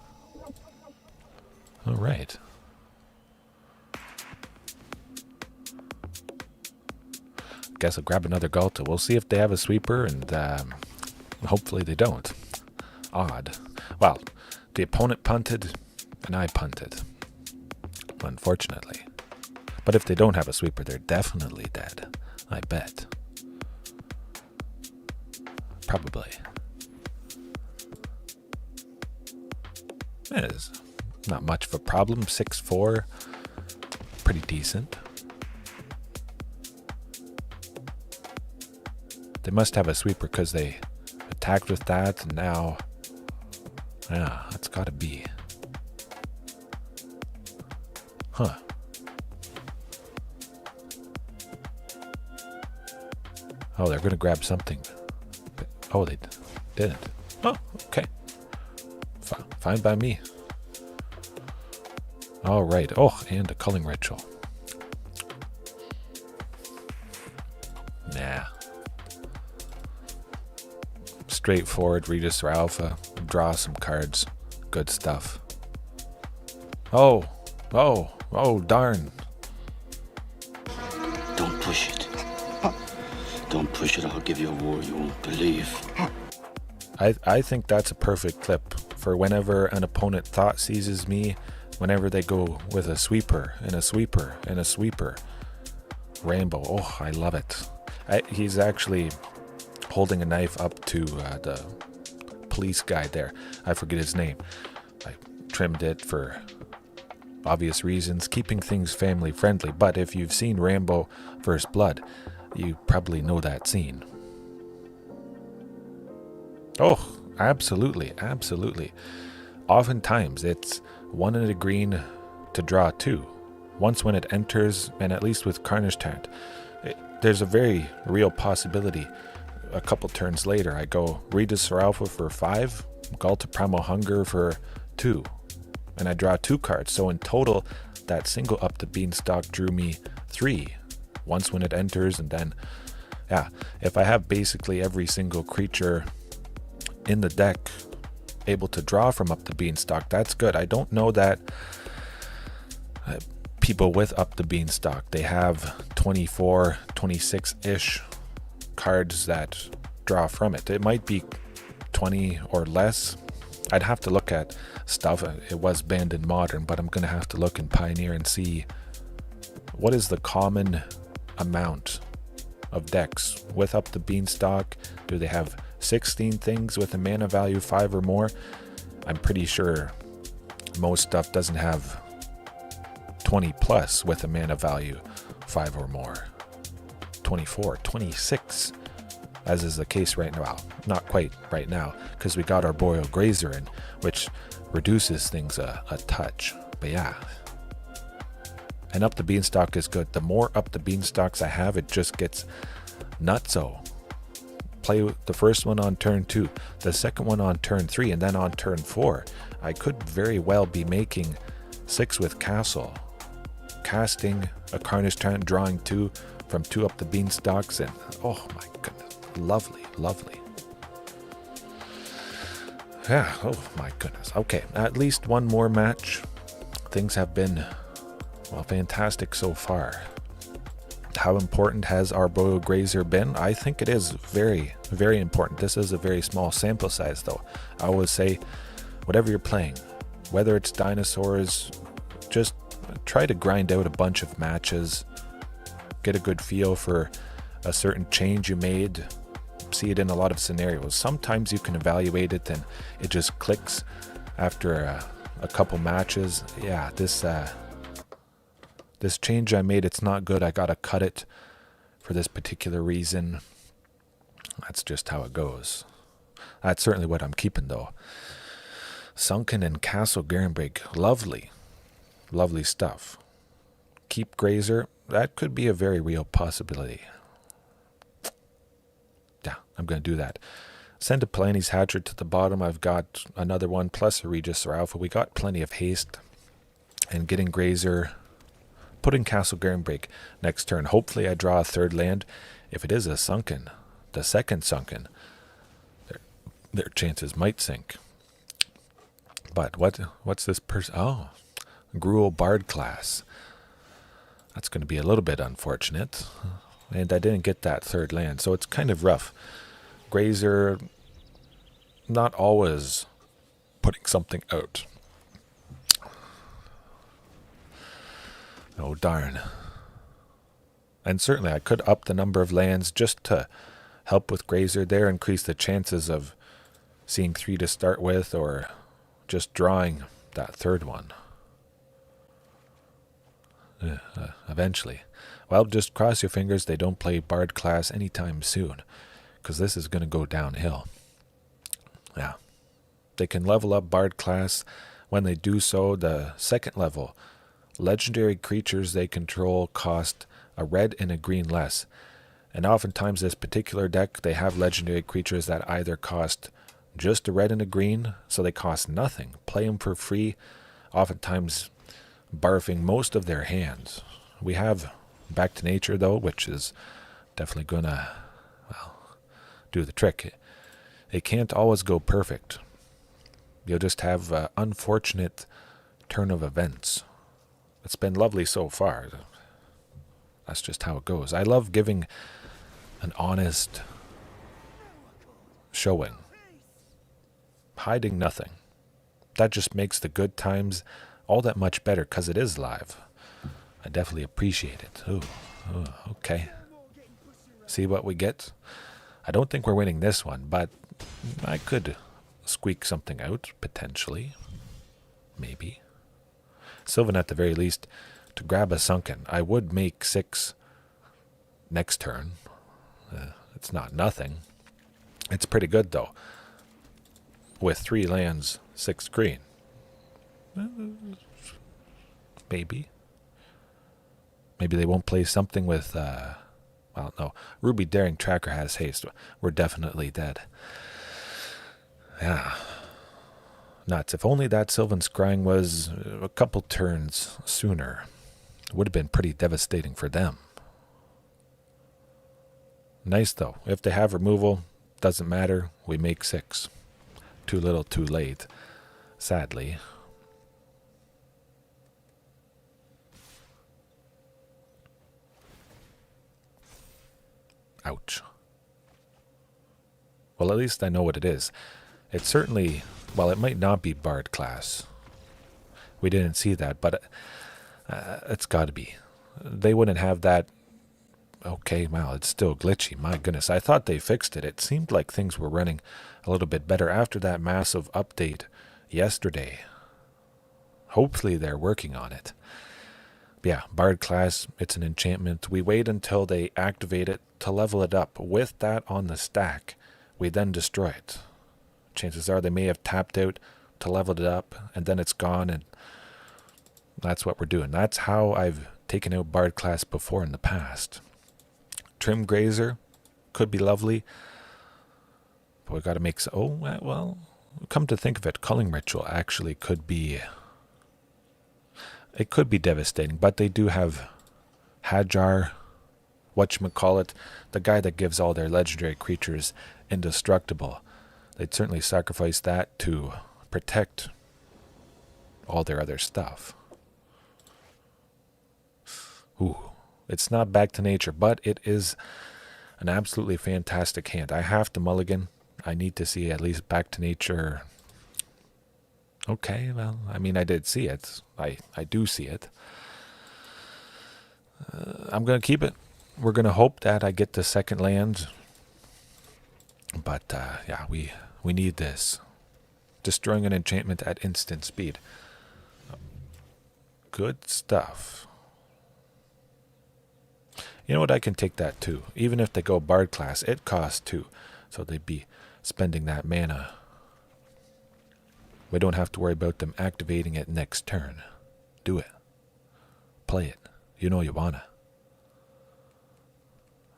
Alright. Guess I'll grab another Ghalta. We'll see if they have a sweeper, and hopefully they don't. Odd. Well, the opponent punted, and I punted. Unfortunately. But if they don't have a sweeper, they're definitely dead. I bet. Probably. It is not much of a problem. 6-4. Pretty decent. They must have a sweeper because they attacked with that, and now... Yeah, that's gotta be Huh. Oh, they're going to grab something. Oh, they didn't. Oh, okay. Fine by me. All right. Oh, and a culling ritual. Nah. Straightforward Regisaur Alpha. Draw some cards. Good stuff. Oh, darn. Don't push it. Don't push it, I'll give you a war you won't believe. I think that's a perfect clip for whenever an opponent thought seizes me, whenever they go with a sweeper and a sweeper and a sweeper. Rainbow, oh, I love it. He's actually holding a knife up to the police guy there. I forget his name. I trimmed it for obvious reasons, keeping things family friendly, but if you've seen Rambo First Blood, you probably know that scene. Oh, absolutely, absolutely. Oftentimes it's 1 in a green to draw 2. Once when it enters, and at least with Carnage Tyrant, there's a very real possibility. A couple turns later, I go Regisaur Alpha for 5, Ghalta Primal Hunger for 2, and I draw 2 cards. So in total, that single Up the Beanstalk drew me 3. Once when it enters, and then, yeah, if I have basically every single creature in the deck able to draw from Up the Beanstalk, that's good. I don't know that people with Up the Beanstalk, they have 24, 26-ish cards that draw from it. It might be 20 or less. I'd have to look at stuff. It was banned in Modern, but I'm going to have to look in Pioneer and see what is the common amount of decks with Up the Beanstalk. Do they have 16 things with a mana value 5 or more? I'm pretty sure most stuff doesn't have 20 plus with a mana value 5 or more. 24, 26, as is the case right now. Well, not quite right now, because we got Arboreal Grazer in, which reduces things a touch. But yeah. And Up the Beanstalk is good. The more Up the Beanstalks I have, it just gets nutso. Play the first one on turn 2, the second one on turn 3, and then on turn 4. I could very well be making 6 with Castle. Casting a Carnage Tyrant, drawing 2 from 2 Up the Beanstalks, and oh my goodness. Lovely, lovely. Yeah, oh my goodness. Okay, at least one more match. Things have been, well, fantastic so far. How important has Arboreal Grazer been? I think it is very, very important. This is a very small sample size, though. I always say, whatever you're playing, whether it's Dinosaurs, just try to grind out a bunch of matches, get a good feel for a certain change you made, see it in a lot of scenarios. Sometimes you can evaluate it and it just clicks after a couple matches. Yeah, this change I made, it's not good. I gotta cut it for this particular reason. That's just how it goes. That's certainly what I'm keeping, though. Sunken and Castle Garenbrig, lovely, lovely stuff. Keep Grazer, that could be a very real possibility. Yeah, I'm going to do that. Send a Palani's Hatchet to the bottom. I've got another one, plus a Regisaur Alpha. We got plenty of haste. And getting Grazer, putting Castle Garenbrig next turn. Hopefully I draw a third land. If it is a Sunken, the second Sunken, their chances might sink. But what's this person? Oh, Gruul Bard class. That's going to be a little bit unfortunate. And I didn't get that third land, so it's kind of rough. Grazer, not always putting something out. Oh, darn. And certainly I could up the number of lands just to help with Grazer there, increase the chances of seeing 3 to start with, or just drawing that third one. Eventually. Well, just cross your fingers they don't play Bard class anytime soon, because this is going to go downhill. Yeah. They can level up Bard class. When they do so, the second level legendary creatures they control cost a red and a green less. And oftentimes this particular deck, they have legendary creatures that either cost just a red and a green, so they cost nothing. Play them for free, oftentimes barfing most of their hands. We have Back to Nature, though, which is definitely going to, well, do the trick. It can't always go perfect. You'll just have an unfortunate turn of events. It's been lovely so far. That's just how it goes. I love giving an honest showing. Hiding nothing. That just makes the good times all that much better because it is live. I definitely appreciate it. Ooh, okay. See what we get? I don't think we're winning this one, but I could squeak something out, potentially. Maybe. Sylvan at the very least, to grab a Sunken. I would make 6 next turn. It's not nothing. It's pretty good, though. With 3 lands, 6 green. Maybe. Maybe they won't play something with, well, no. Ruby Daring Tracker has haste. We're definitely dead. Yeah. Nuts. If only that Sylvan Scrying was a couple turns sooner. It would have been pretty devastating for them. Nice, though. If they have removal, doesn't matter. We make 6. Too little, too late. Sadly. Ouch. Well, at least I know what it is. It's certainly, well, it might not be Bard class. We didn't see that, but it's got to be. They wouldn't have that. Okay, wow, it's still glitchy. My goodness, I thought they fixed it. It seemed like things were running a little bit better after that massive update yesterday. Hopefully they're working on it. But yeah, Bard class, it's an enchantment. We wait until they activate it to level it up. With that on the stack, we then destroy it. Chances are they may have tapped out to level it up, and then it's gone, and that's what we're doing. That's how I've taken out Bard class before in the past. Trim Grazer could be lovely, but we got to make some. Oh, well, come to think of it, Culling Ritual actually could be. It could be devastating, but they do have Hajar, whatchamacallit, the guy that gives all their legendary creatures indestructible. They'd certainly sacrifice that to protect all their other stuff. Ooh. It's not Back to Nature, but it is an absolutely fantastic hand. I have to mulligan. I need to see at least Back to Nature. Okay, well, I mean, I did see it. I do see it. I'm going to keep it. We're going to hope that I get the second land. But, yeah, we need this. Destroying an enchantment at instant speed. Good stuff. You know what, I can take that too. Even if they go Bard class, it costs 2. So they'd be spending that mana. We don't have to worry about them activating it next turn. Do it. Play it. You know you wanna.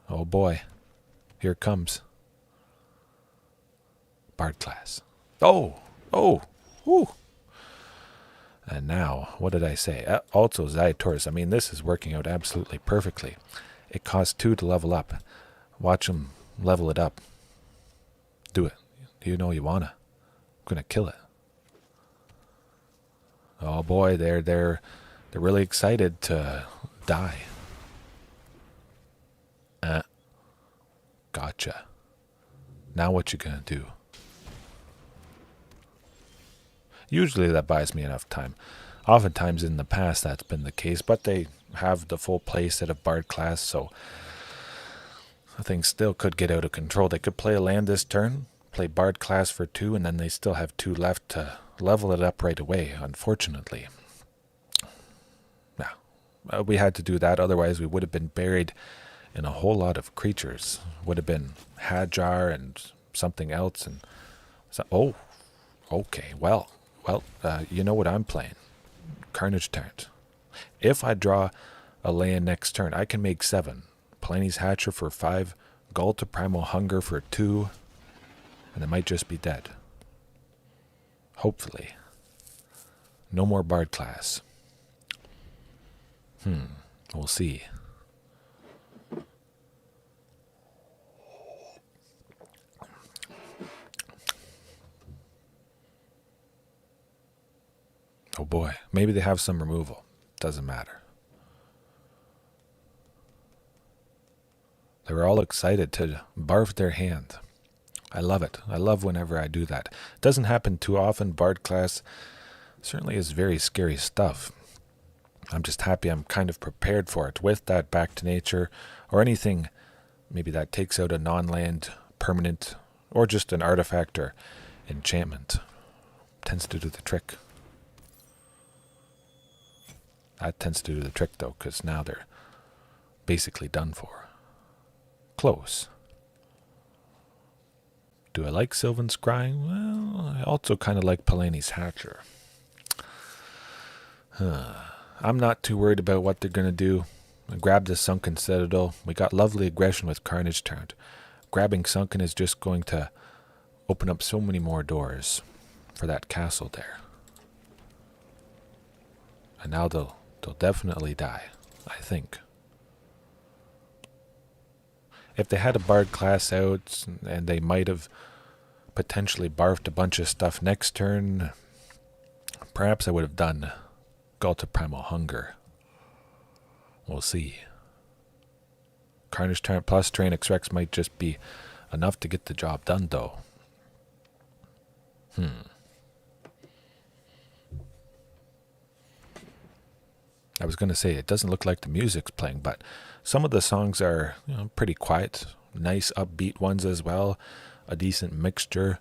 Oh boy. Here it comes. Bard class. Oh! Whew! And now, what did I say? Also Ziatora. I mean, this is working out absolutely perfectly. It costs 2 to level up. Watch them level it up. Do it. You know you wanna. I'm gonna kill it. Oh boy, they're really excited to die. Gotcha. Now what you gonna do? Usually that buys me enough time. Oftentimes in the past that's been the case, but they have the full play set of Bard class, so things still could get out of control. They could play a land this turn, play Bard class for 2, and then they still have 2 left to level it up right away, unfortunately. Yeah, we had to do that, otherwise we would have been buried in a whole lot of creatures. Would have been Hajar and something else, and so, oh, okay, well, you know what I'm playing. Carnage Tyrant. If I draw a land next turn, I can make 7. Palani's Hatcher for 5. Ghalta Primal Hunger for 2. And it might just be dead. Hopefully. No more Bard class. We'll see. Oh boy, maybe they have some removal. Doesn't matter. They were all excited to barf their hand. I love it. I love whenever I do that. It doesn't happen too often. Bard class certainly is very scary stuff. I'm just happy I'm kind of prepared for it with that back to nature or anything maybe that takes out a non-land permanent or just an artifact or enchantment. Tends to do the trick. That tends to do the trick though, because now they're basically done for. Close. Do I like Sylvan Scrying? Well, I also kind of like Palani's Hatcher. I'm not too worried about what they're going to do. I grabbed the Sunken Citadel. We got lovely aggression with Carnage Tyrant. Grabbing Sunken is just going to open up so many more doors for that castle there. And now they'll definitely die, I think. If they had a Bard class out, and they might have potentially barfed a bunch of stuff next turn, perhaps I would have done Ghalta Primal Hunger. We'll see. Carnage Tyrant plus Tyrranax Rex might just be enough to get the job done, though. I was going to say, it doesn't look like the music's playing, but some of the songs are, pretty quiet. Nice upbeat ones as well. A decent mixture.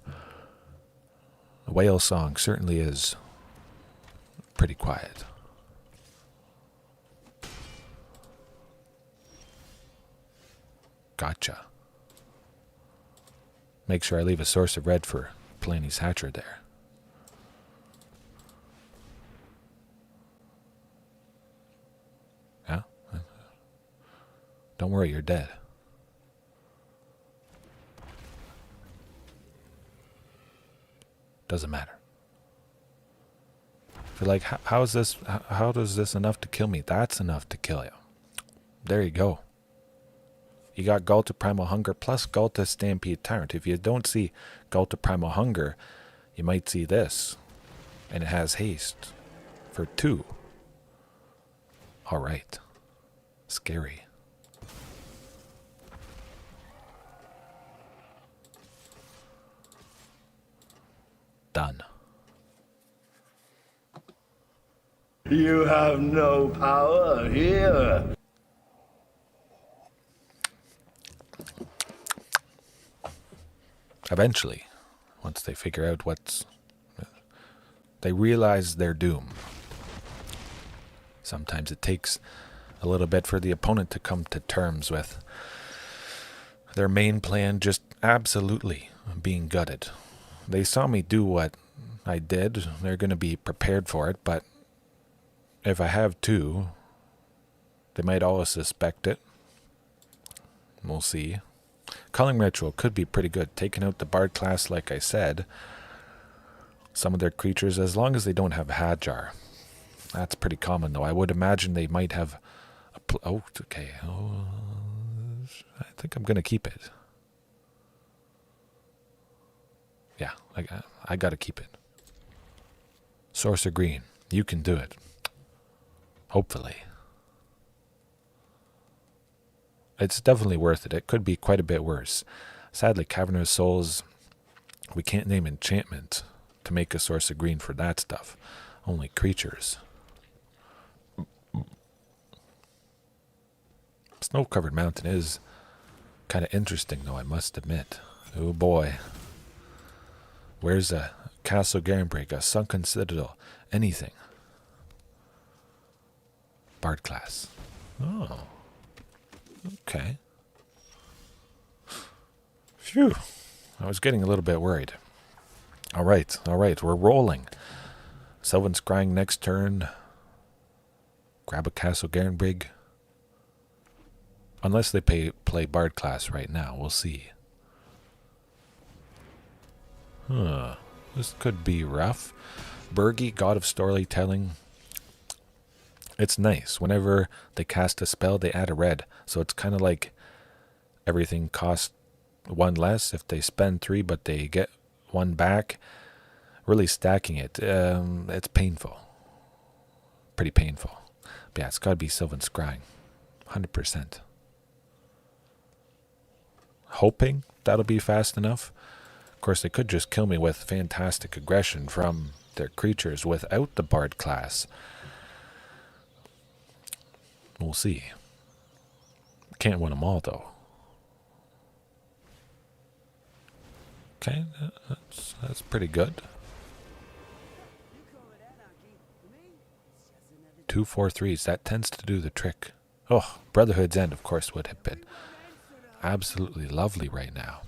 The whale song certainly is pretty quiet. Gotcha. Make sure I leave a source of red for Palani's Hatcher there. Yeah? Don't worry, you're dead. Doesn't matter. If you're like, how is this? How does this enough to kill me? That's enough to kill you. There you go. You got Ghalta Primal Hunger plus Ghalta Stampede Tyrant. If you don't see Ghalta Primal Hunger, you might see this. And it has haste for 2. Alright. Scary. Done. You have no power here. Eventually, once they figure out they realize their doom. Sometimes it takes a little bit for the opponent to come to terms with their main plan just absolutely being gutted. They saw me do what I did. They're going to be prepared for it, but if I have 2, they might always suspect it. We'll see. Culling Ritual could be pretty good. Taking out the Bard class, like I said. Some of their creatures, as long as they don't have Hajar. That's pretty common, though. I would imagine they might have okay. I think I'm going to keep it. Yeah, I got to keep it. Sorcerer Green, you can do it. Hopefully. It's definitely worth it. It could be quite a bit worse. Sadly, Cavernous Souls, we can't name enchantment to make a Sorcerer Green for that stuff. Only creatures. Snow-covered mountain is kind of interesting, though, I must admit. Oh boy. Where's a Castle Garenbrig, a Sunken Citadel, anything? Bard class. Oh. Okay. Phew. I was getting a little bit worried. Alright, we're rolling. Sylvan Scrying next turn. Grab a Castle Garenbrig. Unless they play Bard class right now. We'll see. Huh. This could be rough. Bergi, God of Storytelling. It's nice. Whenever they cast a spell, they add a red. So it's kind of like everything costs 1 less if they spend 3, but they get 1 back. Really stacking it. It's painful. Pretty painful. But yeah, it's got to be Sylvan Scrying. 100%. Hoping that'll be fast enough. Of course, they could just kill me with fantastic aggression from their creatures without the Bard class. We'll see. Can't win them all, though. Okay, that's pretty good. 2 4-3s. That tends to do the trick. Oh, Brotherhood's End, of course, would have been absolutely lovely right now.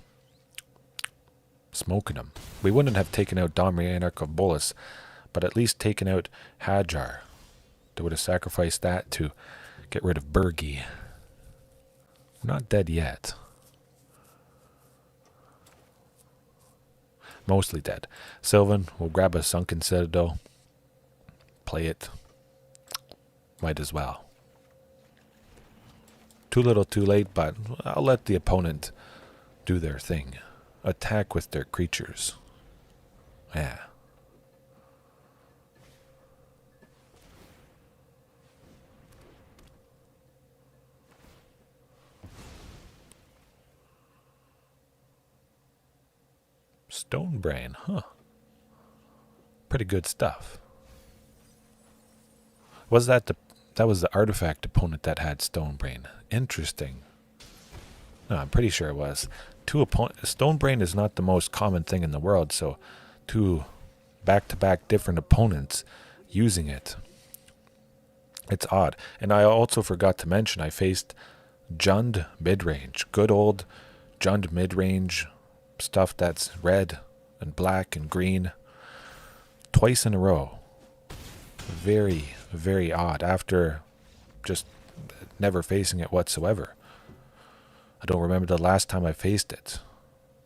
Smoking them. We wouldn't have taken out Domri Anarch of Bolas, but at least taken out Hajar. They would have sacrificed that to get rid of Bergi. Not dead yet. Mostly dead. Sylvan will grab a Sunken Citadel. Play it. Might as well. Too little too late, but I'll let the opponent do their thing. Attack with their creatures. Yeah. Stonebrain, huh? Pretty good stuff. Was that was the artifact opponent that had Stonebrain? Interesting. No, I'm pretty sure it was. Stonebrain is not the most common thing in the world, so 2 back-to-back different opponents using it. It's odd. And I also forgot to mention I faced Jund midrange. Good old Jund midrange stuff that's red and black and green. Twice in a row. Very, very odd after just never facing it whatsoever. I don't remember the last time I faced it.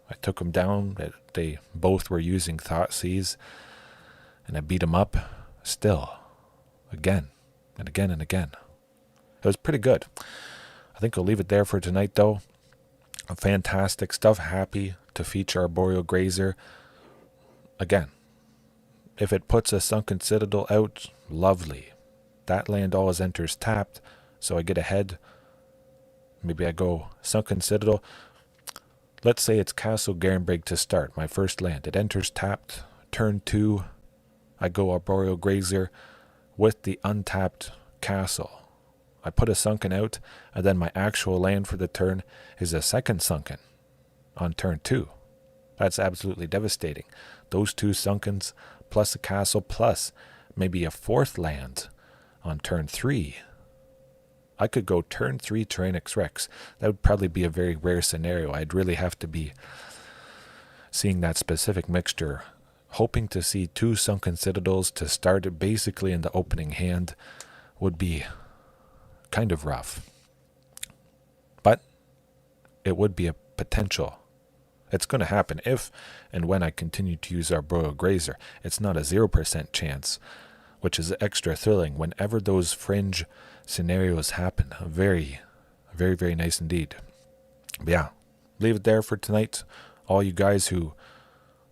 I took them down. They both were using Thoughtseize, and I beat them up still. Again and again and again. It was pretty good. I think I'll leave it there for tonight, though. Fantastic stuff. Happy to feature Arboreal Grazer. Again, if it puts a Sunken Citadel out, lovely. That land always enters tapped, so I get ahead. Maybe I go Sunken Citadel. Let's say it's Castle Garenbrig to start, my first land. It enters tapped. Turn 2, I go Arboreal Grazer with the untapped castle. I put a Sunken out, and then my actual land for the turn is a second Sunken on turn 2. That's absolutely devastating. Those 2 Sunkens plus a castle plus maybe a 4th land on turn 3. I could go turn 3 Tyrranax Rex. That would probably be a very rare scenario. I'd really have to be seeing that specific mixture. Hoping to see 2 Sunken Citadels to start basically in the opening hand would be kind of rough. But it would be a potential. It's going to happen if and when I continue to use Arboreal Grazer. It's not a 0% chance, which is extra thrilling whenever those fringe scenarios happen. Very, very, very nice indeed. But yeah, leave it there for tonight. All you guys who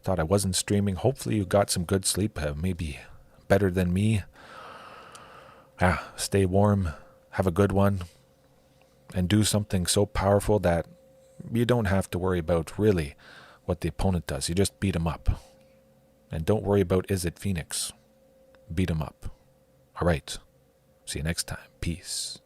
thought I wasn't streaming, hopefully you got some good sleep, maybe better than me. Stay warm, have a good one, and do something so powerful that you don't have to worry about really what the opponent does. You just beat him up. And don't worry about Izzet Phoenix. Beat him up. All right. See you next time. Peace.